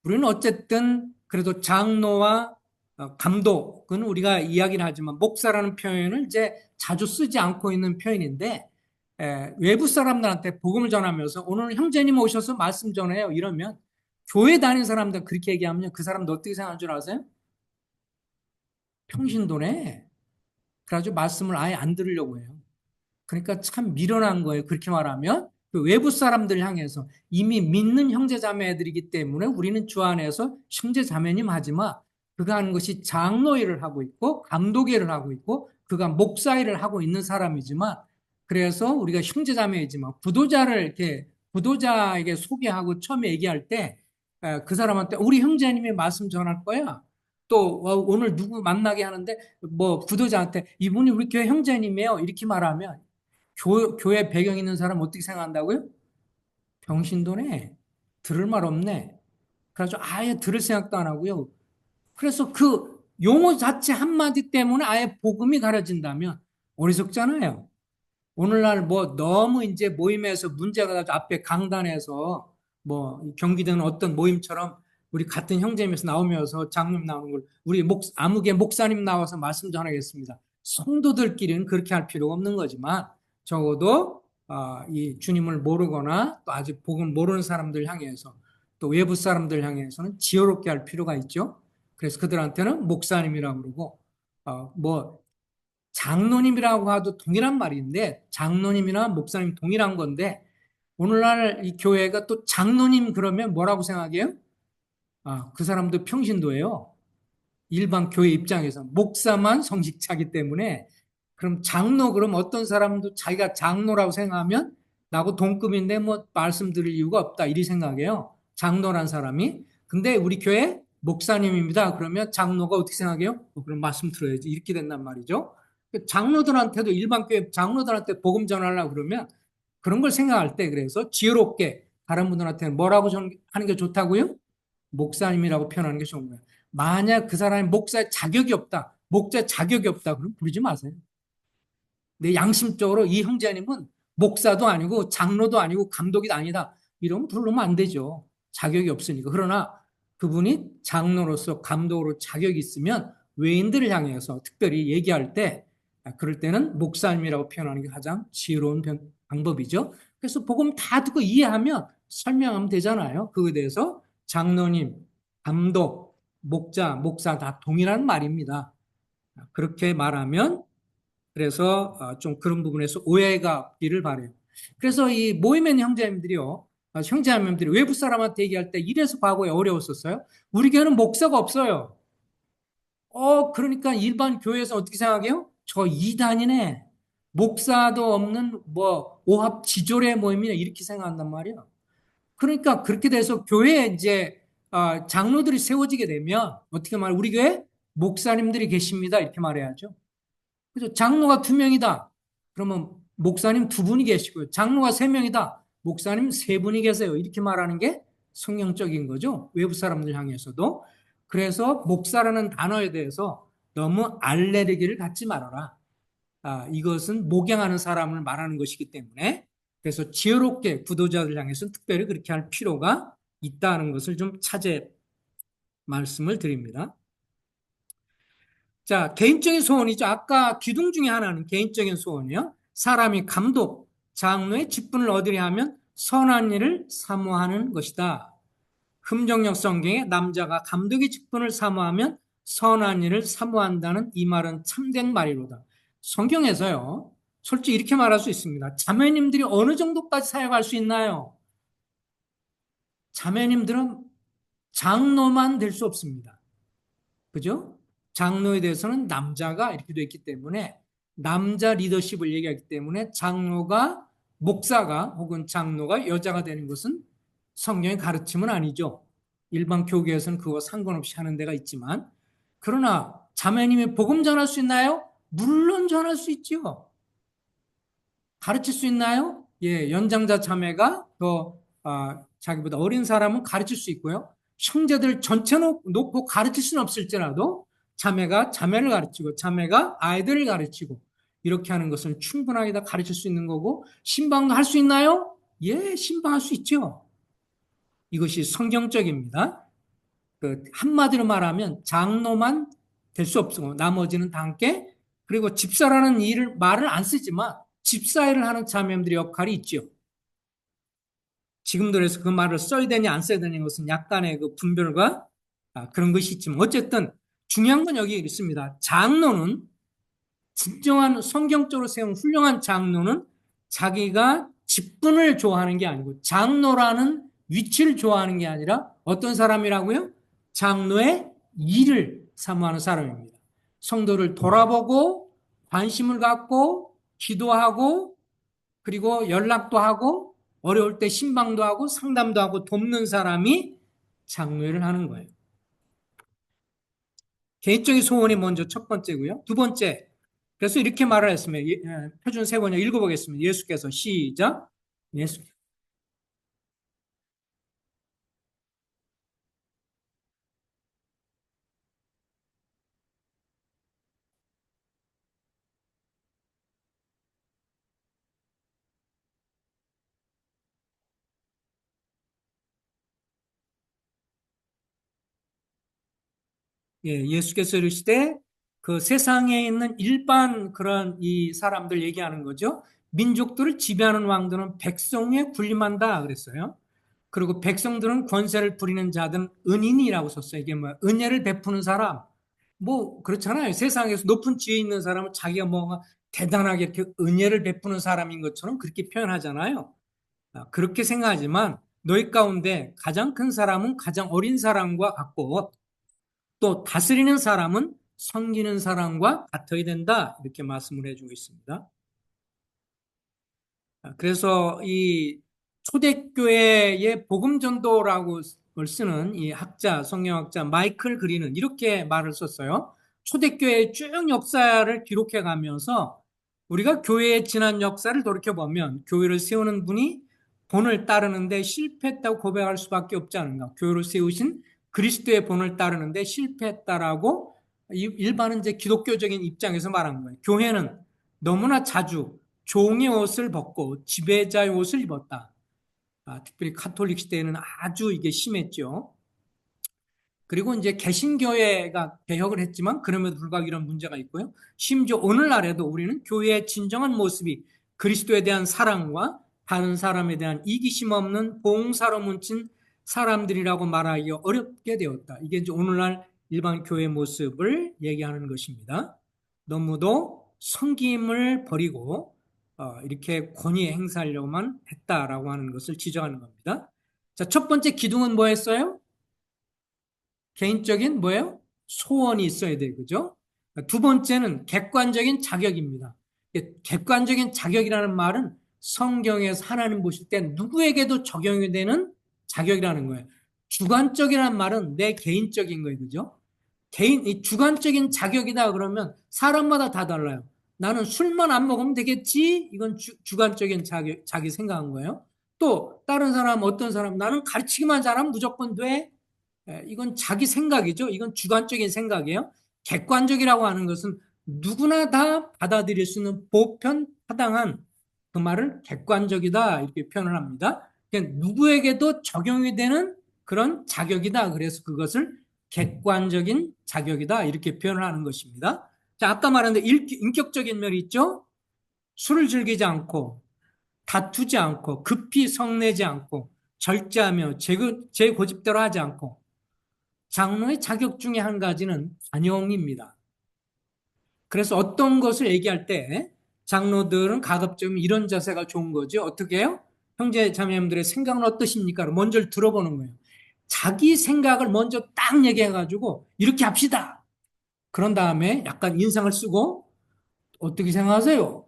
우리는 어쨌든 그래도 장로와 감독은 우리가 이야기를 하지만 목사라는 표현을 이제 자주 쓰지 않고 있는 표현인데, 외부 사람들한테 복음을 전하면서 오늘 형제님 오셔서 말씀 전해요 이러면 교회 다니는 사람들 그렇게 얘기하면 그 사람도 어떻게 생각하는 줄 아세요? 평신도네. 그래가지고 말씀을 아예 안 들으려고 해요. 그러니까 참 미련한 거예요. 그렇게 말하면 그 외부 사람들 향해서 이미 믿는 형제자매들이기 때문에 우리는 주 안에서 형제자매님 하지만 그가 하는 것이 장로 일을 하고 있고 감독 일을 하고 있고 그가 목사 일을 하고 있는 사람이지만, 그래서 우리가 형제자매이지만 부도자에게 소개하고 처음에 얘기할 때 그 사람한테 우리 형제님의 말씀 전할 거야. 또 오늘 누구 만나게 하는데 뭐 부도자한테 이분이 우리 교회 형제님이에요 이렇게 말하면 교회 배경 있는 사람 어떻게 생각한다고요? 병신도네. 들을 말 없네. 그래서 아예 들을 생각도 안 하고요. 그래서 그 용어 자체 한마디 때문에 아예 복음이 가려진다면 어리석잖아요. 오늘날 뭐 너무 이제 모임에서 문제가 가지고 앞에 강단에서 뭐 경기되는 어떤 모임처럼 우리 같은 형제면서 나오면서 장님 나오는 걸 우리 아무개 목사님 나와서 말씀 전하겠습니다. 성도들끼리는 그렇게 할 필요가 없는 거지만 적어도 이 주님을 모르거나 또 아직 복음 모르는 사람들 향해서 또 외부 사람들 향해서는 지혜롭게 할 필요가 있죠. 그래서 그들한테는 목사님이라고 그러고 뭐 장로님이라고 하도 동일한 말인데 장로님이나 목사님 동일한 건데 오늘날 이 교회가 또 장로님 그러면 뭐라고 생각해요? 그 사람도 평신도예요. 일반 교회 입장에서 목사만 성직자기 때문에 그럼 장로 그럼 어떤 사람도 자기가 장로라고 생각하면 나하고 동급인데 뭐 말씀드릴 이유가 없다 이리 생각해요. 장로란 사람이. 근데 우리 교회 목사님입니다. 그러면 장로가 어떻게 생각해요? 그럼 말씀 들어야지. 이렇게 된단 말이죠. 장로들한테도 일반 교회 장로들한테 복음 전하려고 그러면 그런 걸 생각할 때 그래서 지혜롭게 다른 분들한테는 뭐라고 하는 게 좋다고요? 목사님이라고 표현하는 게 좋은 거예요. 만약 그 사람이 목사의 자격이 없다, 목자 자격이 없다, 그럼 부르지 마세요. 내 양심적으로 이 형제님은 목사도 아니고 장로도 아니고 감독이 아니다. 이러면 부르면 안 되죠. 자격이 없으니까. 그러나 그분이 장로로서 감독으로 자격이 있으면 외인들을 향해서 특별히 얘기할 때 그럴 때는 목사님이라고 표현하는 게 가장 지혜로운 방법이죠. 그래서 복음 다 듣고 이해하면 설명하면 되잖아요. 그거에 대해서 장로님, 감독, 목자, 목사 다 동일한 말입니다. 그렇게 말하면 그래서 좀 그런 부분에서 오해가 없기를 바래요. 그래서 이 모임의 형제님들이요, 형제자매들이 외부 사람한테 얘기할 때 이래서 과거에 어려웠었어요. 우리 교회는 목사가 없어요. 그러니까 일반 교회에서 어떻게 생각해요? 저 이단이네. 목사도 없는 뭐 오합지졸의 모임이네 이렇게 생각한단 말이에요. 그러니까 그렇게 돼서 교회에 이제 장로들이 세워지게 되면 어떻게 말해? 우리 교회 목사님들이 계십니다 이렇게 말해야죠. 그래서 장로가 두 명이다. 그러면 목사님 두 분이 계시고요. 장로가 세 명이다. 목사님 세 분이 계세요. 이렇게 말하는 게 성경적인 거죠. 외부 사람들 향해서도. 그래서 목사라는 단어에 대해서 너무 알레르기를 갖지 말아라. 이것은 목양하는 사람을 말하는 것이기 때문에 그래서 지혜롭게 구도자들 향해서는 특별히 그렇게 할 필요가 있다는 것을 좀 차제 말씀을 드립니다. 자, 개인적인 소원이죠. 아까 기둥 중에 하나는 개인적인 소원이요. 사람이 감독, 장로의 직분을 얻으려 하면 선한 일을 사모하는 것이다. 흠정역 성경에 남자가 감독의 직분을 사모하면 선한 일을 사모한다는 이 말은 참된 말이로다. 성경에서요, 솔직히 이렇게 말할 수 있습니다. 자매님들이 어느 정도까지 사역할 수 있나요? 자매님들은 장로만 될 수 없습니다. 그죠? 장로에 대해서는 남자가 이렇게 되어 있기 때문에 남자 리더십을 얘기하기 때문에 장로가 목사가 혹은 장로가 여자가 되는 것은 성경의 가르침은 아니죠. 일반 교계에서는 그거 상관없이 하는 데가 있지만 그러나 자매님이 복음 전할 수 있나요? 물론 전할 수 있죠. 가르칠 수 있나요? 예, 연장자 자매가 더 자기보다 어린 사람은 가르칠 수 있고요. 형제들 전체 놓고 가르칠 수는 없을지라도 자매가 자매를 가르치고 자매가 아이들을 가르치고 이렇게 하는 것은 충분하게 다 가르칠 수 있는 거고 신방도 할 수 있나요? 예, 신방할 수 있죠. 이것이 성경적입니다. 한마디로 말하면 장로만 될 수 없고 나머지는 다 함께 그리고 집사라는 말을 안 쓰지만 집사일을 하는 자매들의 역할이 있죠. 지금도 그래서 그 말을 써야 되냐 안 써야 되냐는 것은 약간의 그 분별과 그런 것이 있지만 어쨌든 중요한 건 여기 있습니다. 장로는 진정한 성경적으로 세운 훌륭한 장로는 자기가 직분을 좋아하는 게 아니고 장로라는 위치를 좋아하는 게 아니라 어떤 사람이라고요? 장로의 일을 사모하는 사람입니다. 성도를 돌아보고 관심을 갖고 기도하고 그리고 연락도 하고 어려울 때 신방도 하고 상담도 하고 돕는 사람이 장로를 하는 거예요. 개인적인 소원이 먼저 첫 번째고요. 두 번째, 그래서 이렇게 말을 했습니다. 표준 세 번역 읽어보겠습니다. 예수께서 시작. 예수. 예, 예수께서 이르시되 그 세상에 있는 일반 그런 이 사람들 얘기하는 거죠. 민족들을 지배하는 왕들은 백성에 군림한다 그랬어요. 그리고 백성들은 권세를 부리는 자들은 은인이라고 썼어요. 이게 뭐 은혜를 베푸는 사람, 뭐 그렇잖아요. 세상에서 높은 지위에 있는 사람은 자기가 뭔가 대단하게 이렇게 은혜를 베푸는 사람인 것처럼 그렇게 표현하잖아요. 그렇게 생각하지만 너희 가운데 가장 큰 사람은 가장 어린 사람과 같고 또 다스리는 사람은 섬기는 사람과 같아야 된다. 이렇게 말씀을 해주고 있습니다. 그래서 이 초대교회의 복음전도라고 쓰는 이 학자, 성경학자 마이클 그린은 이렇게 말을 썼어요. 초대교회의 쭉 역사를 기록해 가면서 우리가 교회의 지난 역사를 돌이켜보면 교회를 세우는 분이 본을 따르는데 실패했다고 고백할 수밖에 없지 않은가. 교회를 세우신 그리스도의 본을 따르는데 실패했다라고 일반은 이제 기독교적인 입장에서 말한 거예요. 교회는 너무나 자주 종의 옷을 벗고 지배자의 옷을 입었다. 특별히 카톨릭 시대에는 아주 이게 심했죠. 그리고 이제 개신교회가 개혁을 했지만 그럼에도 불구하고 이런 문제가 있고요. 심지어 오늘날에도 우리는 교회의 진정한 모습이 그리스도에 대한 사랑과 다른 사람에 대한 이기심 없는 봉사로 뭉친 사람들이라고 말하기 어렵게 되었다. 이게 이제 오늘날 일반 교회 모습을 얘기하는 것입니다. 너무도 섬김을 버리고 이렇게 권위 행사하려고만 했다라고 하는 것을 지적하는 겁니다. 자, 첫 번째 기둥은 뭐였어요? 개인적인 뭐예요? 소원이 있어야 돼요. 그죠? 두 번째는 객관적인 자격입니다. 객관적인 자격이라는 말은 성경에서 하나님 보실 때 누구에게도 적용이 되는 자격이라는 거예요. 주관적이라는 말은 내 개인적인 거예요. 그죠? 이 주관적인 자격이다 그러면 사람마다 다 달라요. 나는 술만 안 먹으면 되겠지? 이건 주관적인 자기 생각한 거예요. 또 다른 사람 어떤 사람 나는 가르치기만 잘하면 무조건 돼? 이건 자기 생각이죠. 이건 주관적인 생각이에요. 객관적이라고 하는 것은 누구나 다 받아들일 수 있는 보편 타당한 그 말을 객관적이다 이렇게 표현을 합니다. 그러니까 누구에게도 적용이 되는 그런 자격이다. 그래서 그것을 객관적인 자격이다 이렇게 표현을 하는 것입니다. 자, 아까 말한 인격적인 면이 있죠. 술을 즐기지 않고 다투지 않고 급히 성내지 않고 절제하며 제 고집대로 하지 않고 장로의 자격 중에 한 가지는 관용입니다. 그래서 어떤 것을 얘기할 때 장로들은 가급적 이런 자세가 좋은 거죠. 어떻게 해요? 형제 자매님들의 생각은 어떠십니까? 먼저 들어보는 거예요. 자기 생각을 먼저 딱 얘기해가지고 이렇게 합시다. 그런 다음에 약간 인상을 쓰고 어떻게 생각하세요?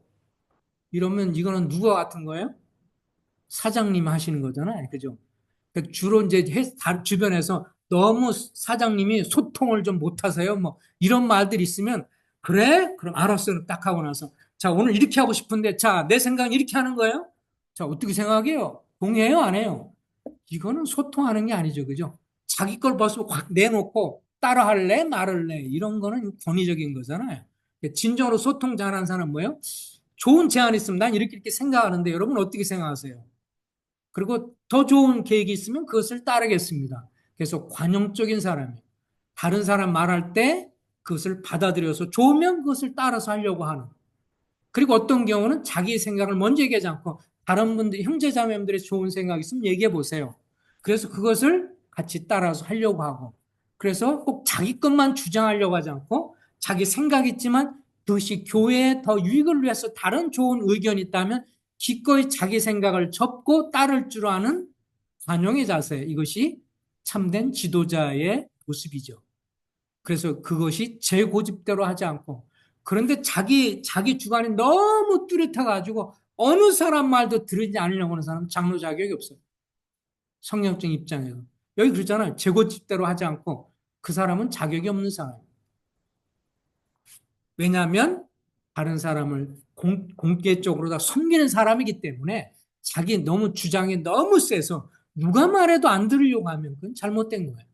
이러면 이거는 누가 같은 거예요? 사장님 하시는 거잖아요. 그죠? 주로 이제 주변에서 너무 사장님이 소통을 좀 못하세요. 뭐 이런 말들이 있으면 그래? 그럼 알았어요. 딱 하고 나서 자 오늘 이렇게 하고 싶은데 자 내 생각은 이렇게 하는 거예요. 자 어떻게 생각해요? 동의해요? 안 해요? 이거는 소통하는 게 아니죠. 그죠? 자기 걸 벌써 확 내놓고 따라할래? 말할래? 이런 거는 권위적인 거잖아요. 진정으로 소통 잘하는 사람은 뭐예요? 좋은 제안이 있으면 난 이렇게 생각하는데 여러분 어떻게 생각하세요? 그리고 더 좋은 계획이 있으면 그것을 따르겠습니다. 그래서 관용적인 사람이에요. 다른 사람 말할 때 그것을 받아들여서 좋으면 그것을 따라서 하려고 하는. 그리고 어떤 경우는 자기 생각을 먼저 얘기하지 않고 다른 분들, 형제자매들의 좋은 생각이 있으면 얘기해 보세요. 그래서 그것을 같이 따라서 하려고 하고. 그래서 꼭 자기 것만 주장하려고 하지 않고 자기 생각이 있지만 그것이 교회에 더 유익을 위해서 다른 좋은 의견이 있다면 기꺼이 자기 생각을 접고 따를 줄 아는 관용의 자세. 이것이 참된 지도자의 모습이죠. 그래서 그것이 제 고집대로 하지 않고 그런데 자기 주관이 너무 뚜렷해가지고 어느 사람 말도 들으지 않으려고 하는 사람은 장로 자격이 없어요. 성경적 입장에서. 여기 그러잖아요. 제 고집대로 하지 않고 그 사람은 자격이 없는 사람이에요. 왜냐하면 다른 사람을 공개적으로 다 섬기는 사람이기 때문에 자기 너무 주장이 너무 세서 누가 말해도 안 들으려고 하면 그건 잘못된 거예요.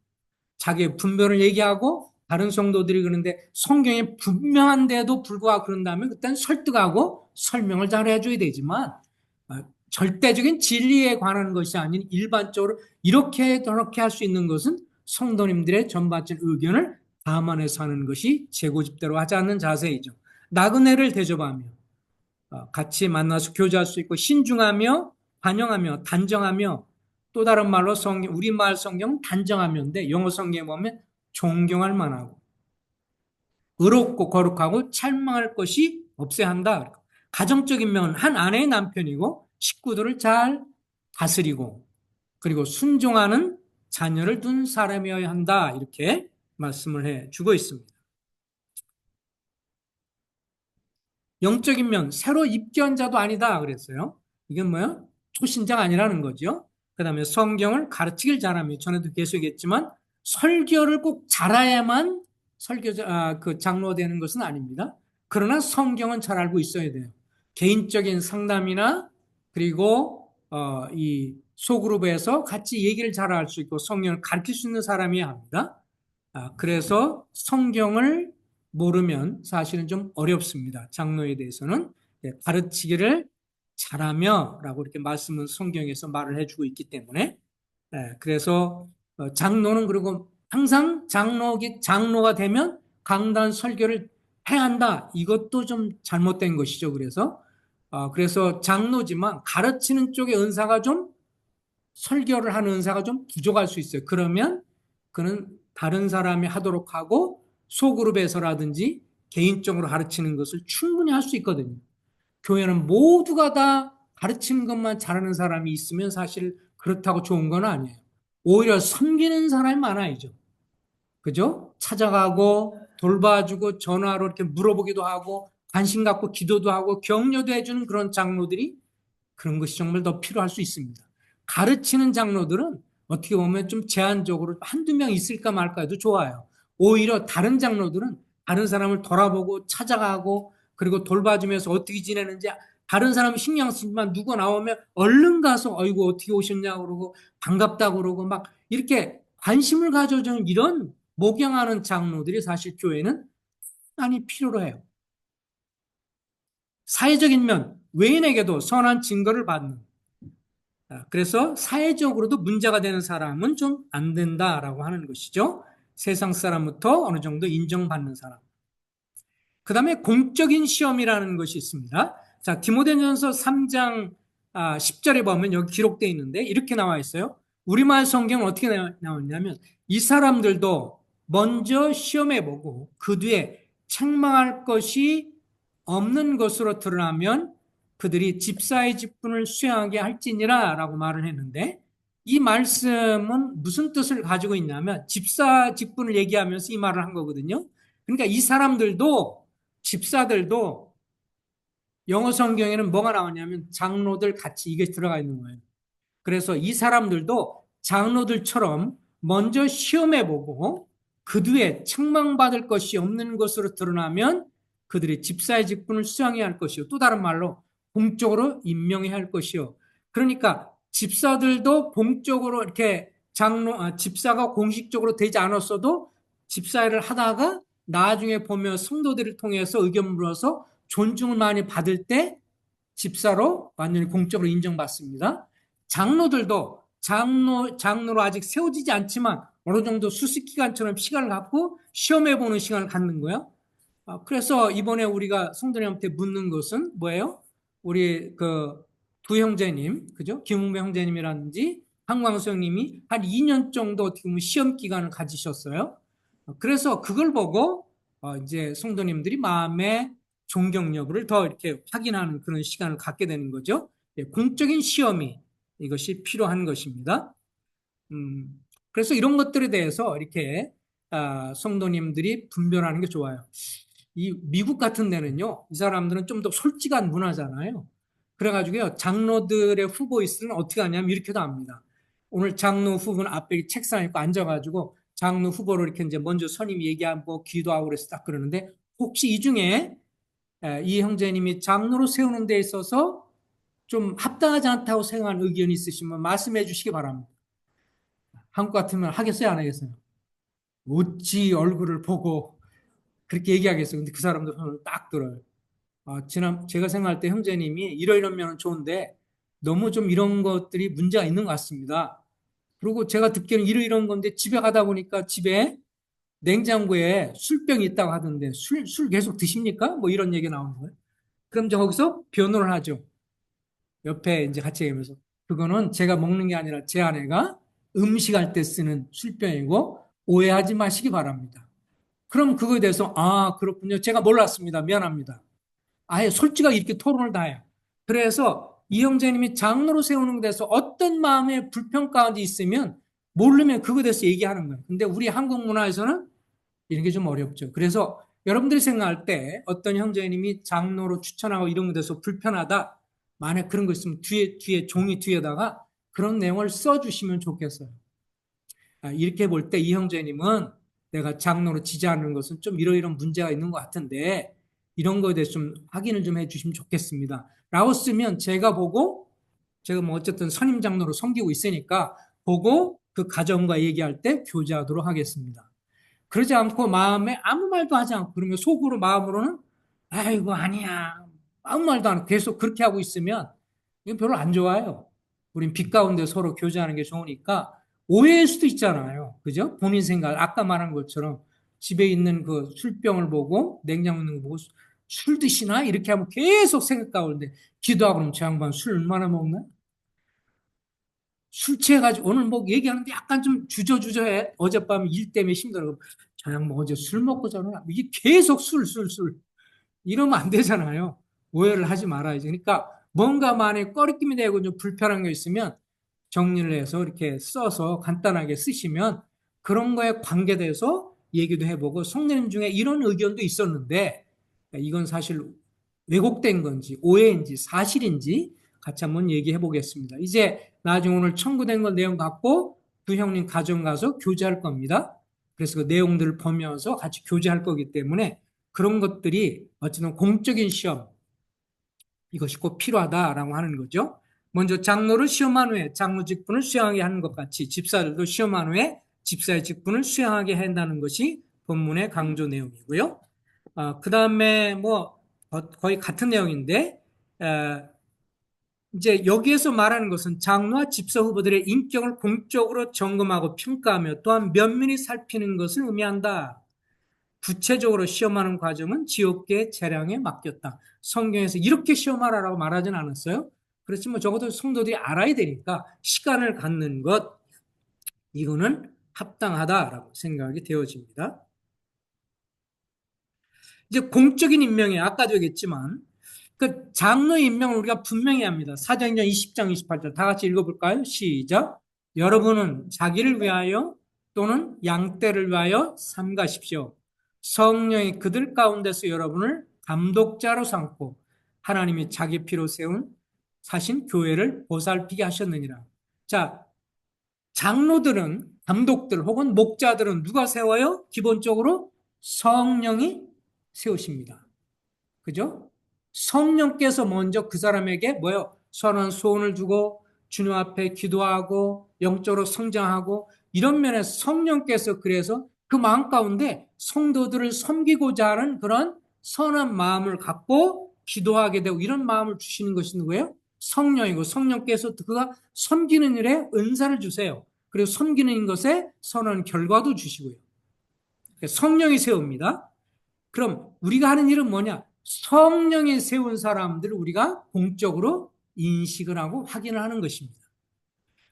자기의 분별을 얘기하고 다른 성도들이 그러는데 성경에 분명한데도 불구하고 그런다면 그때는 설득하고 설명을 잘 해줘야 되지만 절대적인 진리에 관한 것이 아닌 일반적으로 이렇게 저렇게 할 수 있는 것은 성도님들의 전반적인 의견을 다만에 사는 것이 제 고집대로 하지 않는 자세이죠. 나그네를 대접하며 같이 만나서 교제할 수 있고 신중하며 반영하며 단정하며 또 다른 말로 우리말 성경은 단정하며인데 영어 성경에 보면 존경할 만하고 의롭고 거룩하고 찰망할 것이 없어야 한다. 가정적인 면은 한 아내의 남편이고 식구들을 잘 다스리고 그리고 순종하는 자녀를 둔 사람이어야 한다. 이렇게 말씀을 해주고 있습니다. 영적인 면, 새로 입교한 자도 아니다. 그랬어요. 이게 뭐야? 초신자가 아니라는 거죠. 그 다음에 성경을 가르치길 잘하며, 전에도 계속 했지만, 설교를 꼭 잘해야만 그 장로가 되는 것은 아닙니다. 그러나 성경은 잘 알고 있어야 돼요. 개인적인 상담이나, 그리고, 이 소그룹에서 같이 얘기를 잘 할 수 있고, 성경을 가르칠 수 있는 사람이어야 합니다. 그래서 성경을 모르면 사실은 좀 어렵습니다. 장로에 대해서는 가르치기를 잘하며 라고 이렇게 말씀은 성경에서 말을 해주고 있기 때문에 그래서 장로는 그리고 항상 장로가 되면 강단 설교를 해야 한다. 이것도 좀 잘못된 것이죠. 그래서 장로지만 가르치는 쪽의 은사가 좀 설교를 하는 은사가 좀 부족할 수 있어요. 그러면 그는 다른 사람이 하도록 하고 소그룹에서라든지 개인적으로 가르치는 것을 충분히 할 수 있거든요. 교회는 모두가 다 가르치는 것만 잘하는 사람이 있으면 사실 그렇다고 좋은 건 아니에요. 오히려 섬기는 사람이 많아야죠. 그죠? 찾아가고 돌봐주고 전화로 이렇게 물어보기도 하고 관심 갖고 기도도 하고 격려도 해주는 그런 장로들이 그런 것이 정말 더 필요할 수 있습니다. 가르치는 장로들은 어떻게 보면 좀 제한적으로 한두 명 있을까 말까 해도 좋아요. 오히려 다른 장로들은 다른 사람을 돌아보고 찾아가고 그리고 돌봐주면서 어떻게 지내는지 다른 사람이 신경 쓰지만 누가 나오면 얼른 가서 어이구 어떻게 오셨냐고 그러고 반갑다고 그러고 막 이렇게 관심을 가져주는 이런 목양하는 장로들이 사실 교회는 많이 필요로 해요. 사회적인 면, 외인에게도 선한 증거를 받는 그래서 사회적으로도 문제가 되는 사람은 좀 안 된다라고 하는 것이죠. 세상 사람부터 어느 정도 인정받는 사람. 그 다음에 공적인 시험이라는 것이 있습니다. 자, 디모데전서 3장 10절에 보면 여기 기록되어 있는데 이렇게 나와 있어요. 우리말 성경은 어떻게 나왔냐면 이 사람들도 먼저 시험해보고 그 뒤에 책망할 것이 없는 것으로 드러나면 그들이 집사의 직분을 수행하게 할지니라 라고 말을 했는데 이 말씀은 무슨 뜻을 가지고 있냐면 집사 직분을 얘기하면서 이 말을 한 거거든요. 그러니까 이 사람들도 집사들도 영어 성경에는 뭐가 나오냐면 장로들 같이 이게 들어가 있는 거예요. 그래서 이 사람들도 장로들처럼 먼저 시험해보고 그 뒤에 책망받을 것이 없는 것으로 드러나면 그들이 집사의 직분을 수행해야 할 것이요. 또 다른 말로 공적으로 임명해야 할 것이요. 그러니까 집사들도 공적으로 이렇게 집사가 공식적으로 되지 않았어도 집사를 하다가 나중에 보면 성도들을 통해서 의견 물어서 존중을 많이 받을 때 집사로 완전히 공적으로 인정받습니다. 장로들도 장로로 아직 세워지지 않지만 어느 정도 수습 기간처럼 시간을 갖고 시험해보는 시간을 갖는 거예요. 그래서 이번에 우리가 성도님한테 묻는 것은 뭐예요? 우리 그 두 형제님, 그죠? 김웅배 형제님이라든지 한광수 형님이 한 2년 정도 어떻게 보면 시험 기간을 가지셨어요. 그래서 그걸 보고 이제 성도님들이 마음의 존경 여부를 더 이렇게 확인하는 그런 시간을 갖게 되는 거죠. 공적인 시험이 이것이 필요한 것입니다. 그래서 이런 것들에 대해서 이렇게 성도님들이 분별하는 게 좋아요. 이 미국 같은 데는요, 이 사람들은 좀 더 솔직한 문화잖아요. 그래가지고요, 장로들의 후보 있으면 어떻게 하냐면 이렇게도 합니다. 오늘 장로 후보는 앞에 책상에 있고 앉아가지고 장로 후보를 이렇게 이제 먼저 선임이 얘기하고 기도하고 그래서 딱 그러는데 혹시 이 중에 이 형제님이 장로로 세우는 데 있어서 좀 합당하지 않다고 생각하는 의견이 있으시면 말씀해 주시기 바랍니다. 한국 같으면 하겠어요, 안 하겠어요? 어찌 얼굴을 보고 그렇게 얘기하겠어요. 근데 그 사람도 손을 딱 들어요. 제가 생각할 때 형제님이 이러이런 면은 좋은데 너무 좀 이런 것들이 문제가 있는 것 같습니다. 그리고 제가 듣기에는 이러이런 건데 집에 가다 보니까 집에 냉장고에 술병이 있다고 하던데 술 계속 드십니까? 뭐 이런 얘기 나오는 거예요. 그럼 이제 거기서 변호를 하죠. 옆에 이제 같이 얘기하면서 그거는 제가 먹는 게 아니라 제 아내가 음식할 때 쓰는 술병이고 오해하지 마시기 바랍니다. 그럼 그거에 대해서 아 그렇군요. 제가 몰랐습니다. 미안합니다. 아예 솔직하게 이렇게 토론을 다 해요. 그래서 이 형제님이 장로로 세우는 것에 대해서 어떤 마음의 불평가가 있으면 모르면 그거에 대해서 얘기하는 거예요. 근데 우리 한국 문화에서는 이런 게 좀 어렵죠. 그래서 여러분들이 생각할 때 어떤 형제님이 장로로 추천하고 이런 것에 대해서 불편하다. 만약 그런 거 있으면 뒤에 종이 뒤에다가 그런 내용을 써주시면 좋겠어요. 이렇게 볼 때 이 형제님은 내가 장로로 지지하는 것은 좀 이러이런 문제가 있는 것 같은데 이런 거에 대해서 좀 확인을 좀 해주시면 좋겠습니다. 라고 쓰면 제가 보고 제가 뭐 어쨌든 선임 장로로 섬기고 있으니까 보고 그 가정과 얘기할 때 교제하도록 하겠습니다. 그러지 않고 마음에 아무 말도 하지 않고 그러면 속으로 마음으로는 아이고 아니야 아무 말도 안 하고 계속 그렇게 하고 있으면 이건 별로 안 좋아요. 우린 빛 가운데 서로 교제하는 게 좋으니까 오해일 수도 있잖아요. 그죠? 본인 생각 아까 말한 것처럼 집에 있는 그 술병을 보고 냉장고 있는 거 보고 술 드시나 이렇게 하면 계속 생각 가오는데 기도하고 그러면 저 양반 술 얼마나 먹나? 술 취해가지고 오늘 뭐 얘기하는데 약간 좀 주저주저해. 어젯밤 일 때문에 힘들어. 저 양반 어제 술 먹고 자나? 이게 계속 술. 이러면 안 되잖아요. 오해를 하지 말아야지. 그러니까 뭔가 만에 꺼리낌이 되고 좀 불편한 게 있으면 정리를 해서 이렇게 써서 간단하게 쓰시면 그런 거에 관계돼서 얘기도 해보고 성도님 중에 이런 의견도 있었는데 이건 사실 왜곡된 건지 오해인지 사실인지 같이 한번 얘기해 보겠습니다. 이제 나중에 오늘 청구된 거 내용 갖고 두 형님 가정 가서 교제할 겁니다. 그래서 그 내용들을 보면서 같이 교제할 거기 때문에 그런 것들이 어쨌든 공적인 시험 이것이 꼭 필요하다라고 하는 거죠. 먼저 장로를 시험한 후에 장로 직분을 수행하게 하는 것 같이 집사들도 시험한 후에 집사의 직분을 수행하게 한다는 것이 본문의 강조 내용이고요. 그 다음에 뭐 거의 같은 내용인데 이제 여기에서 말하는 것은 장로와 집사 후보들의 인격을 공적으로 점검하고 평가하며 또한 면밀히 살피는 것을 의미한다. 구체적으로 시험하는 과정은 지옥계 재량에 맡겼다. 성경에서 이렇게 시험하라라고 말하진 않았어요. 그렇지만 적어도 성도들이 알아야 되니까 시간을 갖는 것 이거는 합당하다라고 생각이 되어집니다. 이제 공적인 임명에 아까도 얘기했지만 그 장로 임명을 우리가 분명히 합니다. 사도행전 20장 28절 다 같이 읽어볼까요? 시작. 여러분은 자기를 위하여 또는 양떼를 위하여 삼가십시오. 성령이 그들 가운데서 여러분을 감독자로 삼고 하나님이 자기 피로 세운 사신 교회를 보살피게 하셨느니라. 자, 장로들은 감독들 혹은 목자들은 누가 세워요? 기본적으로 성령이 세우십니다. 그죠? 성령께서 먼저 그 사람에게 뭐요? 선한 소원을 주고 주님 앞에 기도하고 영적으로 성장하고 이런 면에서 성령께서 그래서 그 마음 가운데 성도들을 섬기고자 하는 그런 선한 마음을 갖고 기도하게 되고 이런 마음을 주시는 것이 누구예요? 성령이고 성령께서 그가 섬기는 일에 은사를 주세요. 그리고 섬기는 것에 선한 결과도 주시고요. 성령이 세웁니다. 그럼 우리가 하는 일은 뭐냐? 성령이 세운 사람들을 우리가 공적으로 인식을 하고 확인을 하는 것입니다.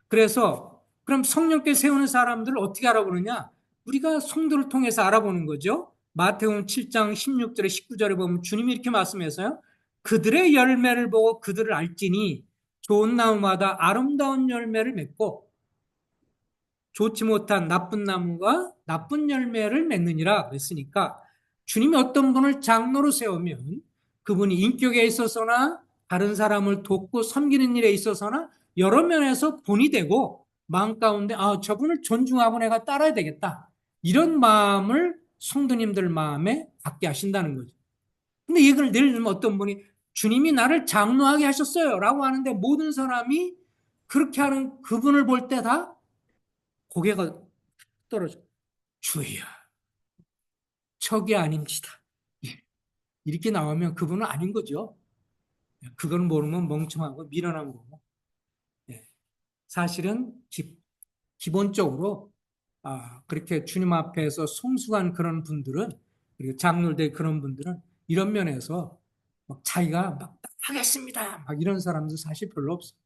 그래서 그럼 성령께 세우는 사람들을 어떻게 알아보느냐? 우리가 성도를 통해서 알아보는 거죠. 마태복음 7장 16절에 19절에 보면 주님이 이렇게 말씀해서요. 그들의 열매를 보고 그들을 알지니 좋은 나무마다 아름다운 열매를 맺고 좋지 못한 나쁜 나무가 나쁜 열매를 맺느니라 그랬으니까 주님이 어떤 분을 장로로 세우면 그분이 인격에 있어서나 다른 사람을 돕고 섬기는 일에 있어서나 여러 면에서 본이 되고 마음 가운데 저분을 존중하고 내가 따라야 되겠다. 이런 마음을 성도님들 마음에 갖게 하신다는 거죠. 근데 이걸 예를 들면 어떤 분이 주님이 나를 장로하게 하셨어요 라고 하는데 모든 사람이 그렇게 하는 그분을 볼 때 다 고개가 떨어져. 주여, 척이 아닙니다. 이렇게 나오면 그분은 아닌 거죠. 그걸 모르면 멍청하고 미련한 거고. 사실은 기본적으로 그렇게 주님 앞에서 성숙한 그런 분들은, 그리고 장로들 그런 분들은 이런 면에서 막 자기가 막 하겠습니다 막 이런 사람도 사실 별로 없어요.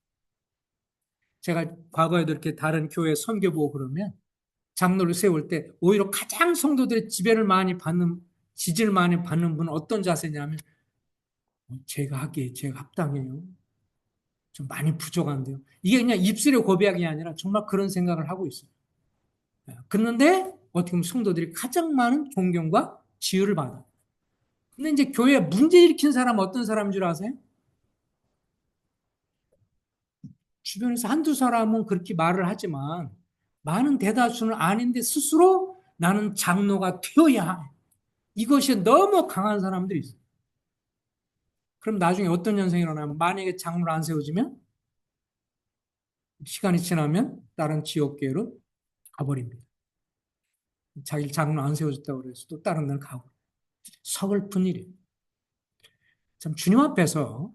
제가 과거에도 이렇게 다른 교회 선교보고 그러면 장로를 세울 때 오히려 가장 성도들의 지지를 많이 받는 분은 어떤 자세냐면, 제가 하기에 제가 합당해요. 좀 많이 부족한데요. 이게 그냥 입술의 고백이 아니라 정말 그런 생각을 하고 있어요. 그런데 어떻게 보면 성도들이 가장 많은 존경과 지혜를 받아요. 근데 이제 교회에 문제 일으킨 사람 어떤 사람인 줄 아세요? 주변에서 한두 사람은 그렇게 말을 하지만 많은 대다수는 아닌데 스스로 나는 장로가 되어야 해. 이것이 너무 강한 사람들이 있어요. 그럼 나중에 어떤 현상이 일어나면, 만약에 장로를 안 세워지면 시간이 지나면 다른 지옥계로 가버립니다. 자기 장로 안 세워졌다고 그래서 또 다른 데를 가고. 서글픈 일이에요. 참 주님 앞에서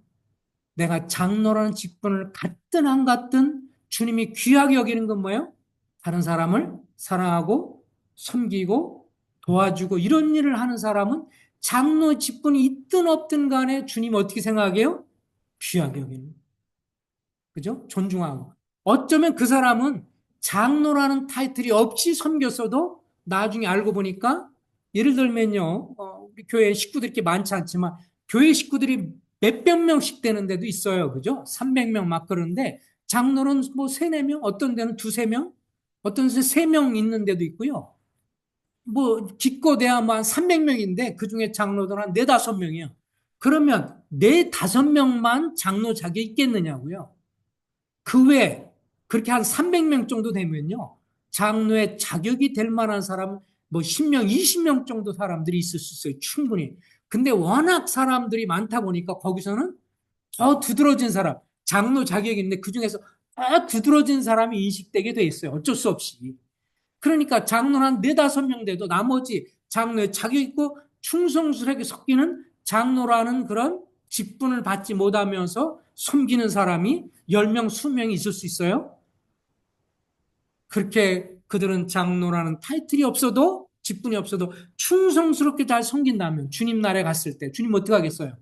내가 장로라는 직분을 갖든 안 갖든 주님이 귀하게 여기는 건 뭐예요? 다른 사람을 사랑하고 섬기고 도와주고 이런 일을 하는 사람은 장로 직분이 있든 없든 간에 주님 어떻게 생각해요? 귀하게 여기는. 그죠? 존중하고. 어쩌면 그 사람은 장로라는 타이틀이 없이 섬겼어도 나중에 알고 보니까, 예를 들면요, 우리 교회 식구들이 이렇게 많지 않지만 교회 식구들이 몇백 명씩 되는 데도 있어요. 그죠? 300명 막 그러는데 장로는 뭐 세네 명, 어떤 데는 두세 명, 어떤 데는 세 명 있는 데도 있고요. 뭐 기껏해야 뭐한 300명인데 그중에 장로들 한 네다섯 명이요. 그러면 네다섯 명만 장로 자격이 있겠느냐고요. 그 외에 그렇게 한 300명 정도 되면요. 장로의 자격이 될 만한 사람 뭐 10명, 20명 정도 사람들이 있을 수 있어요. 충분히. 근데 워낙 사람들이 많다 보니까 거기서는 더 두드러진 사람, 장로 자격이 있는데 그중에서 더 두드러진 사람이 인식되게 돼 있어요. 어쩔 수 없이. 그러니까 장로는 한 네다섯 명 돼도 나머지 장로의 자격 있고 충성스럽게 섞이는 장로라는 그런 직분을 받지 못하면서 숨기는 사람이 10명, 20명이 있을 수 있어요. 그렇게 그들은 장로라는 타이틀이 없어도, 직분이 없어도 충성스럽게 잘 섬긴다면 주님 나라에 갔을 때 주님 어떻게 하겠어요?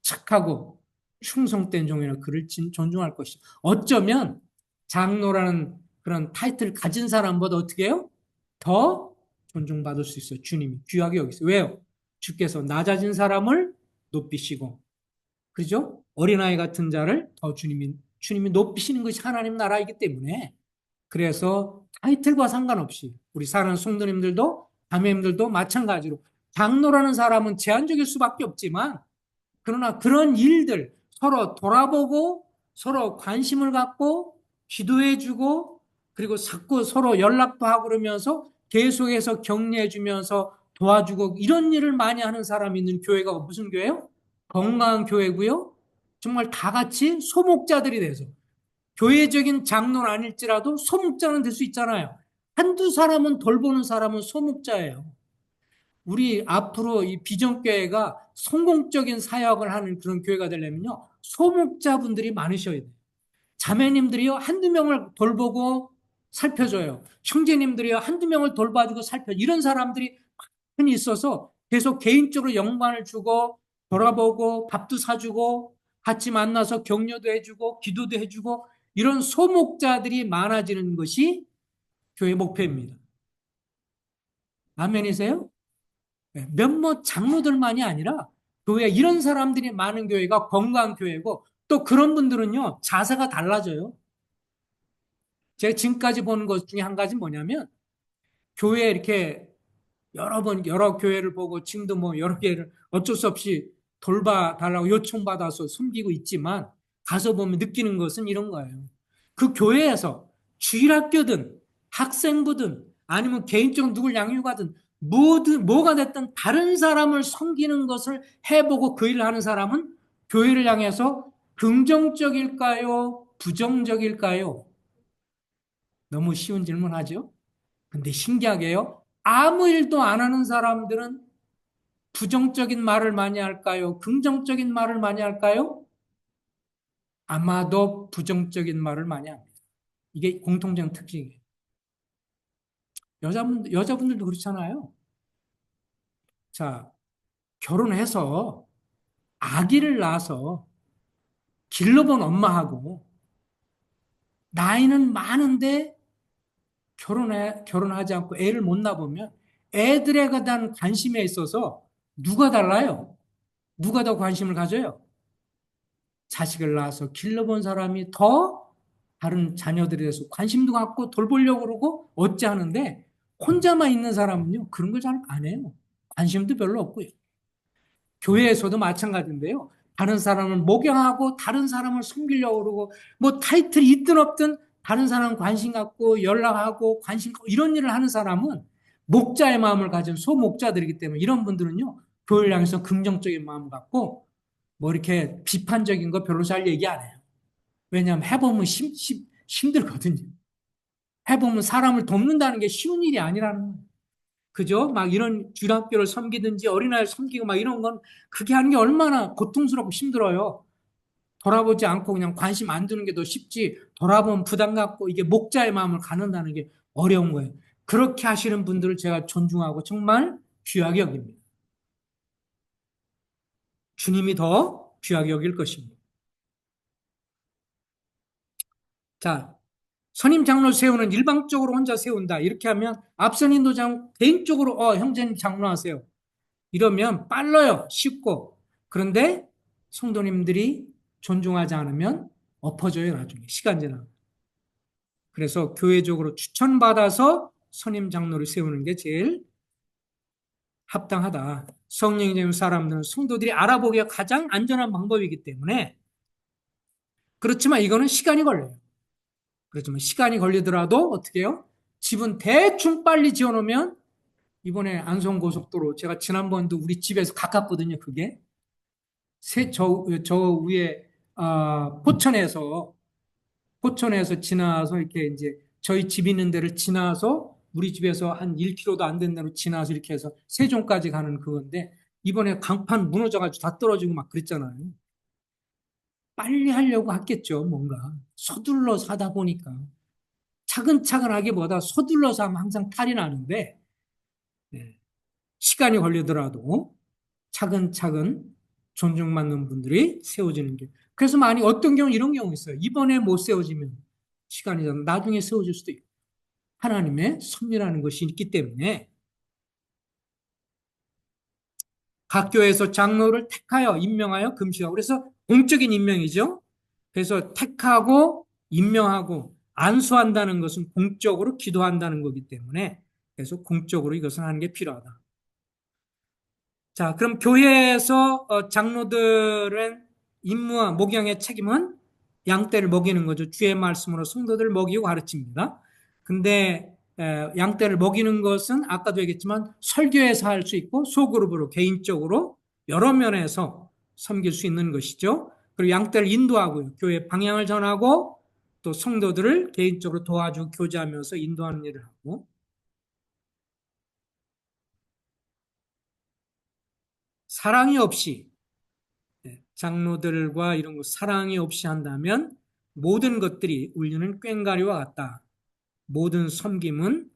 착하고 충성된 종이라 그를 존중할 것이. 어쩌면 장로라는 그런 타이틀을 가진 사람보다 어떻게 해요? 더 존중받을 수 있어요. 주님이 귀하게 여기세요. 왜요? 주께서 낮아진 사람을 높이시고, 그죠? 어린아이 같은 자를 더 주님이 높이시는 것이 하나님 나라이기 때문에, 그래서 타이틀과 상관없이 우리 사랑하는 성도님들도 자매님들도 마찬가지로 장로라는 사람은 제한적일 수밖에 없지만, 그러나 그런 일들 서로 돌아보고 서로 관심을 갖고 기도해주고 그리고 자꾸 서로 연락도 하고 그러면서 계속해서 격려해주면서 도와주고 이런 일을 많이 하는 사람이 있는 교회가 무슨 교회요? 건강한 교회고요. 정말 다 같이 소목자들이 돼서, 교회적인 장로는 아닐지라도 소목자는 될 수 있잖아요. 한두 사람은 돌보는 사람은 소목자예요. 우리 앞으로 이 비전교회가 성공적인 사역을 하는 그런 교회가 되려면요, 소목자분들이 많으셔야 돼요. 자매님들이요, 한두 명을 돌보고 살펴줘요. 형제님들이요, 한두 명을 돌봐주고 이런 사람들이 많이 있어서 계속 개인적으로 영광을 주고 돌아보고 밥도 사주고 같이 만나서 격려도 해주고 기도도 해주고 이런 소목자들이 많아지는 것이 교회 목표입니다. 아멘이세요? 몇몇 장로들만이 아니라 교회 이런 사람들이 많은 교회가 건강한 교회고, 또 그런 분들은요 자세가 달라져요. 제가 지금까지 보는 것 중에 한 가지는 뭐냐면, 교회에 이렇게 여러 교회를 보고 지금도 뭐 여러 개를 어쩔 수 없이 돌봐달라고 요청받아서 섬기고 있지만, 가서 보면 느끼는 것은 이런 거예요. 그 교회에서 주일학교든 학생부든 아니면 개인적으로 누굴 양육하든 뭐가 됐든 다른 사람을 섬기는 것을 해보고 그 일을 하는 사람은 교회를 향해서 긍정적일까요? 부정적일까요? 너무 쉬운 질문하죠? 근데 신기하게요. 아무 일도 안 하는 사람들은 부정적인 말을 많이 할까요? 긍정적인 말을 많이 할까요? 아마도 부정적인 말을 많이 합니다. 이게 공통적 특징이에요. 여자분들도 그렇잖아요. 자, 결혼해서 아기를 낳아서 길러본 엄마하고 나이는 많은데 결혼하지 않고 애를 못 낳으면 애들에 대한 관심에 있어서 누가 달라요? 누가 더 관심을 가져요? 자식을 낳아서 길러본 사람이 더 다른 자녀들에 대해서 관심도 갖고 돌보려고 그러고 어찌 하는데 혼자만 있는 사람은요, 그런 걸 잘 안 해요. 관심도 별로 없고요. 교회에서도 마찬가지인데요. 다른 사람을 목양하고 다른 사람을 섬기려고 그러고 뭐 타이틀이 있든 없든 다른 사람 관심 갖고 연락하고 관심 갖고 이런 일을 하는 사람은 목자의 마음을 가진 소목자들이기 때문에 이런 분들은요. 교회를 향해서 긍정적인 마음을 갖고 뭐 이렇게 비판적인 거 별로 잘 얘기 안 해요. 왜냐하면 해보면 힘들거든요. 해보면 사람을 돕는다는 게 쉬운 일이 아니라는 거예요. 그죠? 막 이런 주일학교를 섬기든지 어린아이를 섬기고 막 이런 건 그게 하는 게 얼마나 고통스럽고 힘들어요. 돌아보지 않고 그냥 관심 안 두는 게 더 쉽지 돌아보면 부담 갖고 이게 목자의 마음을 가는다는 게 어려운 거예요. 그렇게 하시는 분들을 제가 존중하고 정말 귀하게 여깁니다. 주님이 더 귀하게 여길 것입니다. 자, 선임 장로 세우는 일방적으로 혼자 세운다. 이렇게 하면 앞선 인도장 개인적으로 형제님 장로하세요. 이러면 빨라요. 쉽고. 그런데 성도님들이 존중하지 않으면 엎어져요. 나중에 시간 지나. 그래서 교회적으로 추천받아서 선임 장로를 세우는 게 제일 합당하다. 성령이 되는 사람들은 성도들이 알아보기에 가장 안전한 방법이기 때문에 그렇지만 이거는 시간이 걸려요. 그렇지만 시간이 걸리더라도 어떻게 해요? 집은 대충 빨리 지어놓으면 이번에 안성고속도로 제가 지난번도 우리 집에서 가깝거든요. 그게 저 위에 포천에서 지나서 이렇게 이제 저희 집 있는 데를 지나서 우리 집에서 한 1km도 안 된 데로 지나서 이렇게 해서 세종까지 가는 그건데 이번에 강판 무너져가지고 다 떨어지고 막 그랬잖아요. 빨리 하려고 했겠죠, 뭔가. 서둘러서 하다 보니까. 차근차근 하기보다 서둘러서 하면 항상 탈이 나는데, 네, 시간이 걸리더라도 차근차근 존중받는 분들이 세워지는 게. 그래서 많이 어떤 경우 이런 경우 있어요. 이번에 못 세워지면 시간이 좀 나중에 세워질 수도 있고. 하나님의 섭리라는 것이 있기 때문에 각 교회에서 장로를 택하여 임명하여 금식하고 그래서 공적인 임명이죠. 그래서 택하고 임명하고 안수한다는 것은 공적으로 기도한다는 거기 때문에 그래서 공적으로 이것을 하는 게 필요하다. 자, 그럼 교회에서 장로들은 임무와 목양의 책임은 양떼를 먹이는 거죠. 주의 말씀으로 성도들을 먹이고 가르칩니다. 근데 양떼를 먹이는 것은 아까도 얘기했지만 설교에서 할 수 있고 소그룹으로 개인적으로 여러 면에서 섬길 수 있는 것이죠. 그리고 양떼를 인도하고요. 교회 방향을 전하고 또 성도들을 개인적으로 도와주고 교제하면서 인도하는 일을 하고 사랑이 없이 장로들과 이런 거 사랑이 없이 한다면 모든 것들이 울리는 꽹과리와 같다. 모든 섬김은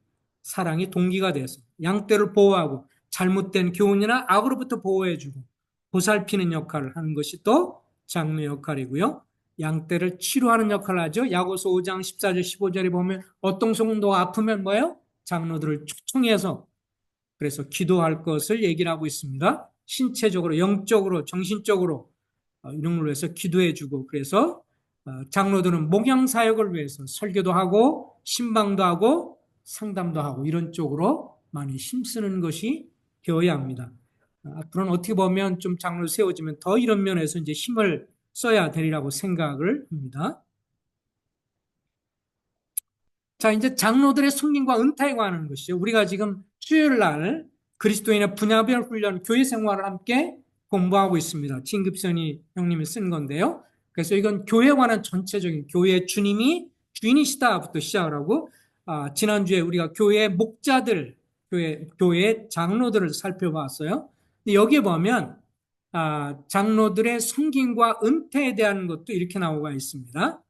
사랑이 동기가 돼서 양떼를 보호하고 잘못된 교훈이나 악으로부터 보호해주고 보살피는 역할을 하는 것이 또 장로 역할이고요. 양떼를 치료하는 역할을 하죠. 야고보서 5장 14절 15절에 보면 어떤 성도가 아프면 뭐예요? 장로들을 초청해서 그래서 기도할 것을 얘기를 하고 있습니다. 신체적으로, 영적으로, 정신적으로 이런 걸로 해서 기도해주고 그래서 장로들은 목양 사역을 위해서 설교도 하고 신방도 하고 상담도 하고 이런 쪽으로 많이 힘쓰는 것이 되어야 합니다. 앞으로는 어떻게 보면 좀 장로 세워지면 더 이런 면에서 이제 힘을 써야 되리라고 생각을 합니다. 자, 이제 장로들의 숙명과 은퇴에 관한 것이죠. 우리가 지금 수요일 날 그리스도인의 분야별 훈련 교회 생활을 함께 공부하고 있습니다. 진급선이 형님이 쓴 건데요. 그래서 이건 교회에 관한 전체적인 교회 주님이 주인이시다부터 시작을 하고 지난주에 우리가 교회 목자들, 교회 장로들을 살펴봤어요. 근데 여기에 보면 장로들의 섬김과 은퇴에 대한 것도 이렇게 나오고 있습니다.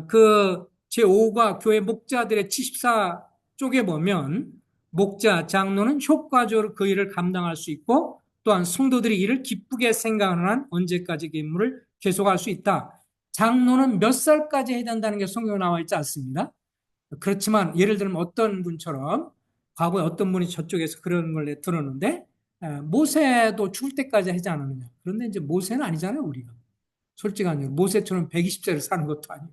그 제5가 교회 목자들의 74 쪼개보면 목자, 장로는 효과적으로 그 일을 감당할 수 있고 또한 성도들이 이를 기쁘게 생각하는 한 언제까지 그 임무를 계속할 수 있다. 장로는 몇 살까지 해야 된다는 게 성경에 나와 있지 않습니다. 그렇지만 예를 들면 어떤 분처럼 과거에 어떤 분이 저쪽에서 그런 걸 들었는데 모세도 죽을 때까지 하지 않았느냐. 그런데 이제 모세는 아니잖아요, 우리가. 솔직하게 모세처럼 120세를 사는 것도 아니고.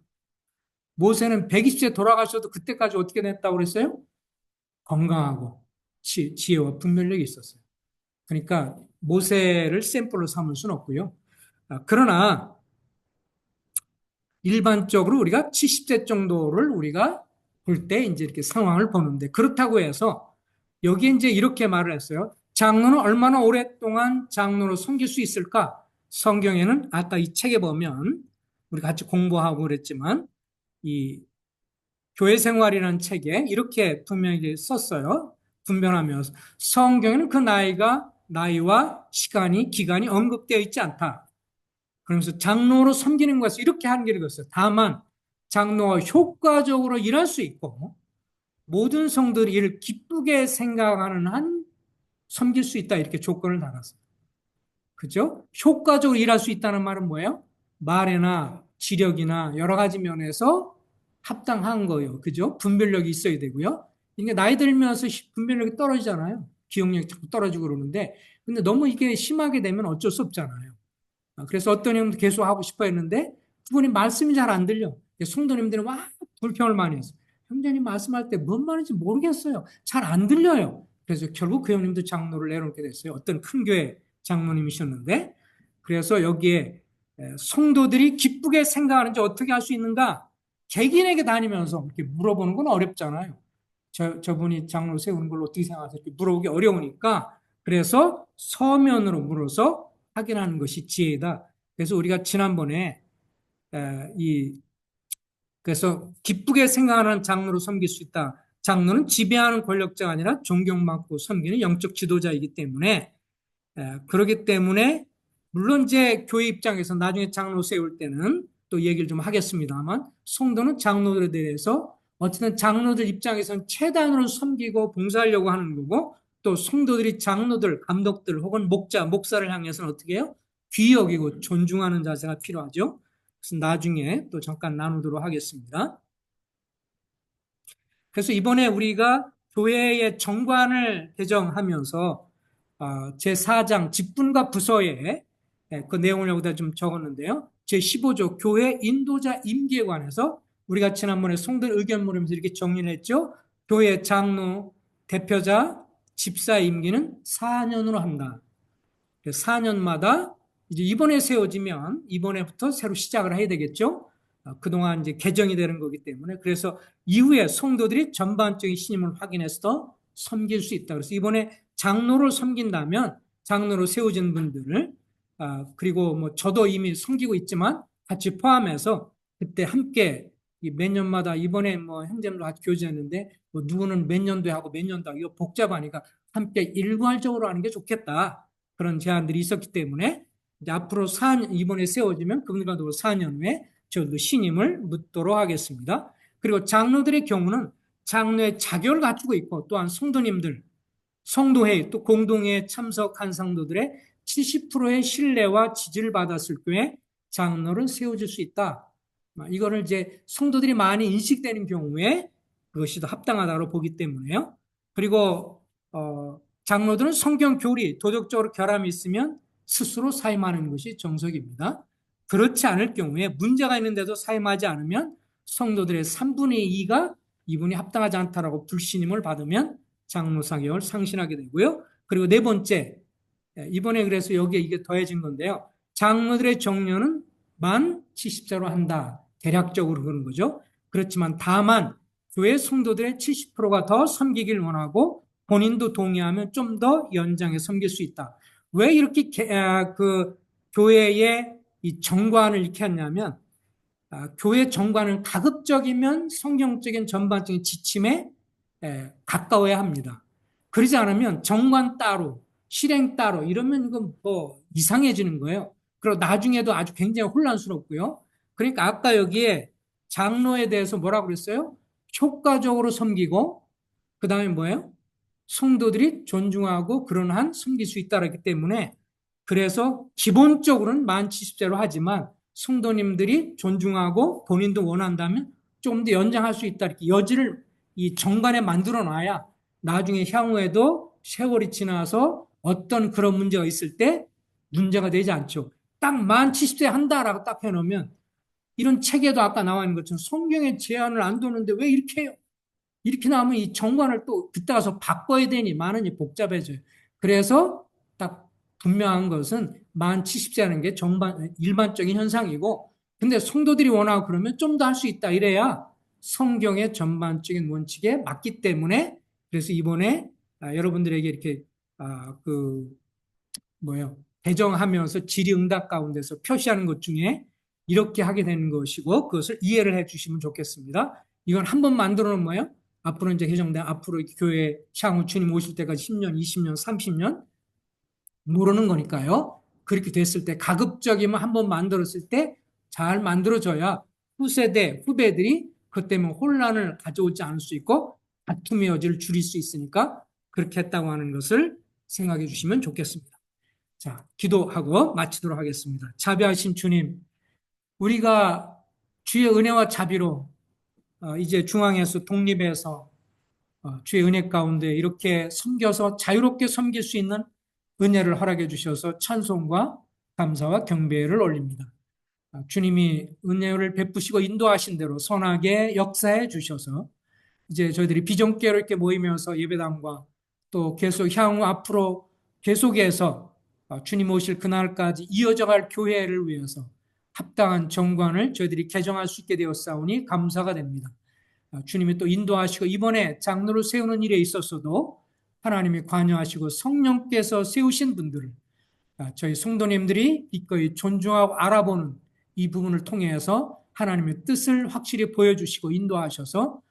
모세는 120세 돌아가셔도 그때까지 어떻게 됐다고 그랬어요? 건강하고 지혜와 분별력이 있었어요. 그러니까 모세를 샘플로 삼을 수는 없고요. 그러나 일반적으로 우리가 70세 정도를 우리가 볼 때 이제 이렇게 상황을 보는데 그렇다고 해서 여기 이제 이렇게 말을 했어요. 장로는 얼마나 오랫동안 장로로 섬길 수 있을까? 성경에는 아까 이 책에 보면 우리 같이 공부하고 그랬지만 이 교회 생활이라는 책에 이렇게 분명히 썼어요. 분별하면서 성경에는 그 나이와 시간이 기간이 언급되어 있지 않다. 그러면서 장로로 섬기는 것을 이렇게 한계를 걷어요. 다만 장로가 효과적으로 일할 수 있고 모든 성들이 이를 기쁘게 생각하는 한 섬길 수 있다 이렇게 조건을 달았어요. 그죠? 효과적으로 일할 수 있다는 말은 뭐예요? 말이나 지력이나 여러 가지 면에서 합당한 거예요. 그죠? 분별력이 있어야 되고요. 이게 나이 들면서 분별력이 떨어지잖아요. 기억력이 자꾸 떨어지고 그러는데 근데 너무 이게 심하게 되면 어쩔 수 없잖아요. 그래서 어떤 형도 계속 하고 싶어 했는데 그분이 말씀이 잘 안 들려. 성도님들은 막 불평을 많이 했어요. 형제님 말씀할 때 뭔 말인지 모르겠어요. 잘 안 들려요. 그래서 결국 그 형님도 장로를 내놓게 됐어요. 어떤 큰 교회 장로님이셨는데 그래서 여기에 성도들이 기쁘게 생각하는지 어떻게 할 수 있는가? 객인에게 다니면서 이렇게 물어보는 건 어렵잖아요. 저분이 장로 세우는 걸 어떻게 생각하세요? 이렇게 물어보기 어려우니까 그래서 서면으로 물어서 확인하는 것이 지혜다. 그래서 우리가 지난번에 그래서 기쁘게 생각하는 장로로 섬길 수 있다. 장로는 지배하는 권력자가 아니라 존경받고 섬기는 영적 지도자이기 때문에 그러기 때문에 물론 이제 교회 입장에서 나중에 장로 세울 때는 또 얘기를 좀 하겠습니다만 성도는 장로들에 대해서 어쨌든 장로들 입장에서는 최단으로 섬기고 봉사하려고 하는 거고 또 성도들이 장로들, 감독들 혹은 목사를 향해서는 어떻게 해요? 귀히 여기고 존중하는 자세가 필요하죠. 그래서 나중에 또 잠깐 나누도록 하겠습니다. 그래서 이번에 우리가 교회의 정관을 개정하면서 제4장 직분과 부서에 그 내용을 여기다 좀 적었는데요. 제15조 교회 인도자 임기에 관해서 우리가 지난번에 성들 의견 모으면서 이렇게 정리를 했죠. 교회 장로, 대표자, 집사 임기는 4년으로 한다. 4년마다 이제 이번에 세워지면 이번에부터 새로 시작을 해야 되겠죠. 그동안 이제 개정이 되는 거기 때문에 그래서 이후에 성도들이 전반적인 신임을 확인해서 섬길 수 있다. 그래서 이번에 장로를 섬긴다면 장로로 세워진 분들을 그리고 뭐 저도 이미 섬기고 있지만 같이 포함해서 그때 함께 몇 년마다 이번에 뭐 형제님도 같이 교제했는데 뭐 누구는 몇 년도에 하고 몇 년도 하고 이거 복잡하니까 함께 일괄적으로 하는 게 좋겠다. 그런 제안들이 있었기 때문에 이제 앞으로 4년, 이번에 세워지면 그분과도 4년 후에 저도 신임을 묻도록 하겠습니다. 그리고 장로들의 경우는 장로의 자격을 갖추고 있고 또한 성도님들, 성도회의 또 공동회에 참석한 성도들의 70%의 신뢰와 지지를 받았을 경우에 장로를 세워줄 수 있다. 이거를 이제 성도들이 많이 인식되는 경우에 그것이 더 합당하다고 보기 때문에요. 그리고 장로들은 성경 교리, 도덕적으로 결함이 있으면 스스로 사임하는 것이 정석입니다. 그렇지 않을 경우에 문제가 있는데도 사임하지 않으면 성도들의 3분의 2가 이분이 합당하지 않다라고 불신임을 받으면 장로 자격을 상실하게 되고요. 그리고 네 번째, 이번에 그래서 여기에 이게 더해진 건데요. 장로들의 정년은 만 70세로 한다. 대략적으로 그런 거죠. 그렇지만 다만 교회 성도들의 70%가 더 섬기길 원하고 본인도 동의하면 좀 더 연장해 섬길 수 있다. 왜 이렇게 그 교회의 이 정관을 이렇게 했냐면 교회 정관은 가급적이면 성경적인 전반적인 지침에 가까워야 합니다. 그러지 않으면 정관 따로 실행 따로 이러면 이건 뭐 이상해지는 거예요. 그리고 나중에도 아주 굉장히 혼란스럽고요. 그러니까 아까 여기에 장로에 대해서 뭐라고 그랬어요? 효과적으로 섬기고 그 다음에 뭐예요? 성도들이 존중하고 그런 한 섬길 수 있다기 때문에 그래서 기본적으로는 만 70세로 하지만 성도님들이 존중하고 본인도 원한다면 조금 더 연장할 수 있다 이렇게 여지를 이 정관에 만들어 놔야 나중에 향후에도 세월이 지나서 어떤 그런 문제가 있을 때 문제가 되지 않죠. 딱 만 70세 한다라고 딱 해놓으면 이런 책에도 아까 나와 있는 것처럼 성경의 제한을 안 두는데 왜 이렇게 해요? 이렇게 나오면 이 정관을 또 그때 가서 바꿔야 되니 많으니 복잡해져요. 그래서 딱 분명한 것은 만 70세 하는 게 일반적인 현상이고, 근데 성도들이 원하고 그러면 좀 더 할 수 있다. 이래야 성경의 전반적인 원칙에 맞기 때문에 그래서 이번에 여러분들에게 이렇게 그 뭐예요? 배정하면서 질의응답 가운데서 표시하는 것 중에 이렇게 하게 되는 것이고 그것을 이해를 해 주시면 좋겠습니다. 이건 한 번 만들어 놓은 뭐예요? 앞으로 이제 개정된 앞으로 교회 향후 주님 오실 때까지 10년, 20년, 30년 모르는 거니까요. 그렇게 됐을 때 가급적이면 한 번 만들었을 때 잘 만들어져야 후세대, 후배들이 그것 때문에 혼란을 가져오지 않을 수 있고 다툼의 여지를 줄일 수 있으니까 그렇게 했다고 하는 것을 생각해 주시면 좋겠습니다. 자, 기도하고 마치도록 하겠습니다. 자비하신 주님, 우리가 주의 은혜와 자비로 이제 중앙에서 독립해서 주의 은혜 가운데 이렇게 섬겨서 자유롭게 섬길 수 있는 은혜를 허락해 주셔서 찬송과 감사와 경배를 올립니다. 주님이 은혜를 베푸시고 인도하신 대로 선하게 역사해 주셔서 이제 저희들이 비전교회로 이렇게 모이면서 예배당과 또 계속 향후 앞으로 계속해서 주님 오실 그날까지 이어져 갈 교회를 위해서 합당한 정관을 저희들이 개정할 수 있게 되었사오니 감사가 됩니다. 주님이 또 인도하시고 이번에 장로를 세우는 일에 있어서도 하나님이 관여하시고 성령께서 세우신 분들을 저희 성도님들이 기꺼이 존중하고 알아보는 이 부분을 통해서 하나님의 뜻을 확실히 보여주시고 인도하셔서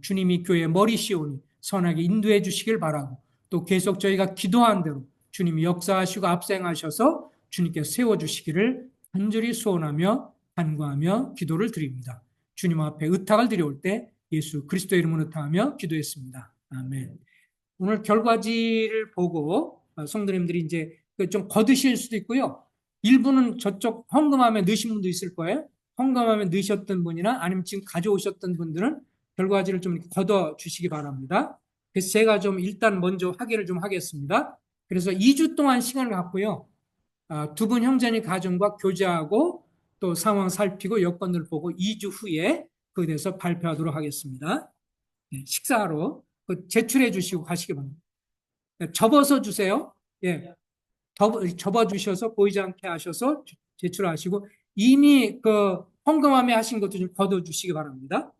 주님이 교회의 머리시오니 선하게 인도해 주시길 바라고 또 계속 저희가 기도한 대로 주님이 역사하시고 압생하셔서 주님께 세워주시기를 간절히 소원하며 간구하며 기도를 드립니다. 주님 앞에 의탁을 드려올 때 예수 그리스도 이름으로 의탁하며 기도했습니다. 아멘. 오늘 결과지를 보고 성도님들이 이제 좀 거두실 수도 있고요. 일부는 저쪽 헌금함에 넣으신 분도 있을 거예요. 헌금함에 넣으셨던 분이나 아니면 지금 가져오셨던 분들은 결과지를 좀 걷어 주시기 바랍니다. 그래서 제가 좀 일단 먼저 확인을 좀 하겠습니다. 그래서 2주 동안 시간을 갖고요. 두 분 형제님 가정과 교제하고 또 상황 살피고 여건을 보고 2주 후에 그에 대해서 발표하도록 하겠습니다. 네, 식사로 제출해 주시고 가시기 바랍니다. 네, 접어서 주세요. 예, 접어 주셔서 보이지 않게 하셔서 제출하시고 이미 그 헌금함에 하신 것도 좀 걷어 주시기 바랍니다.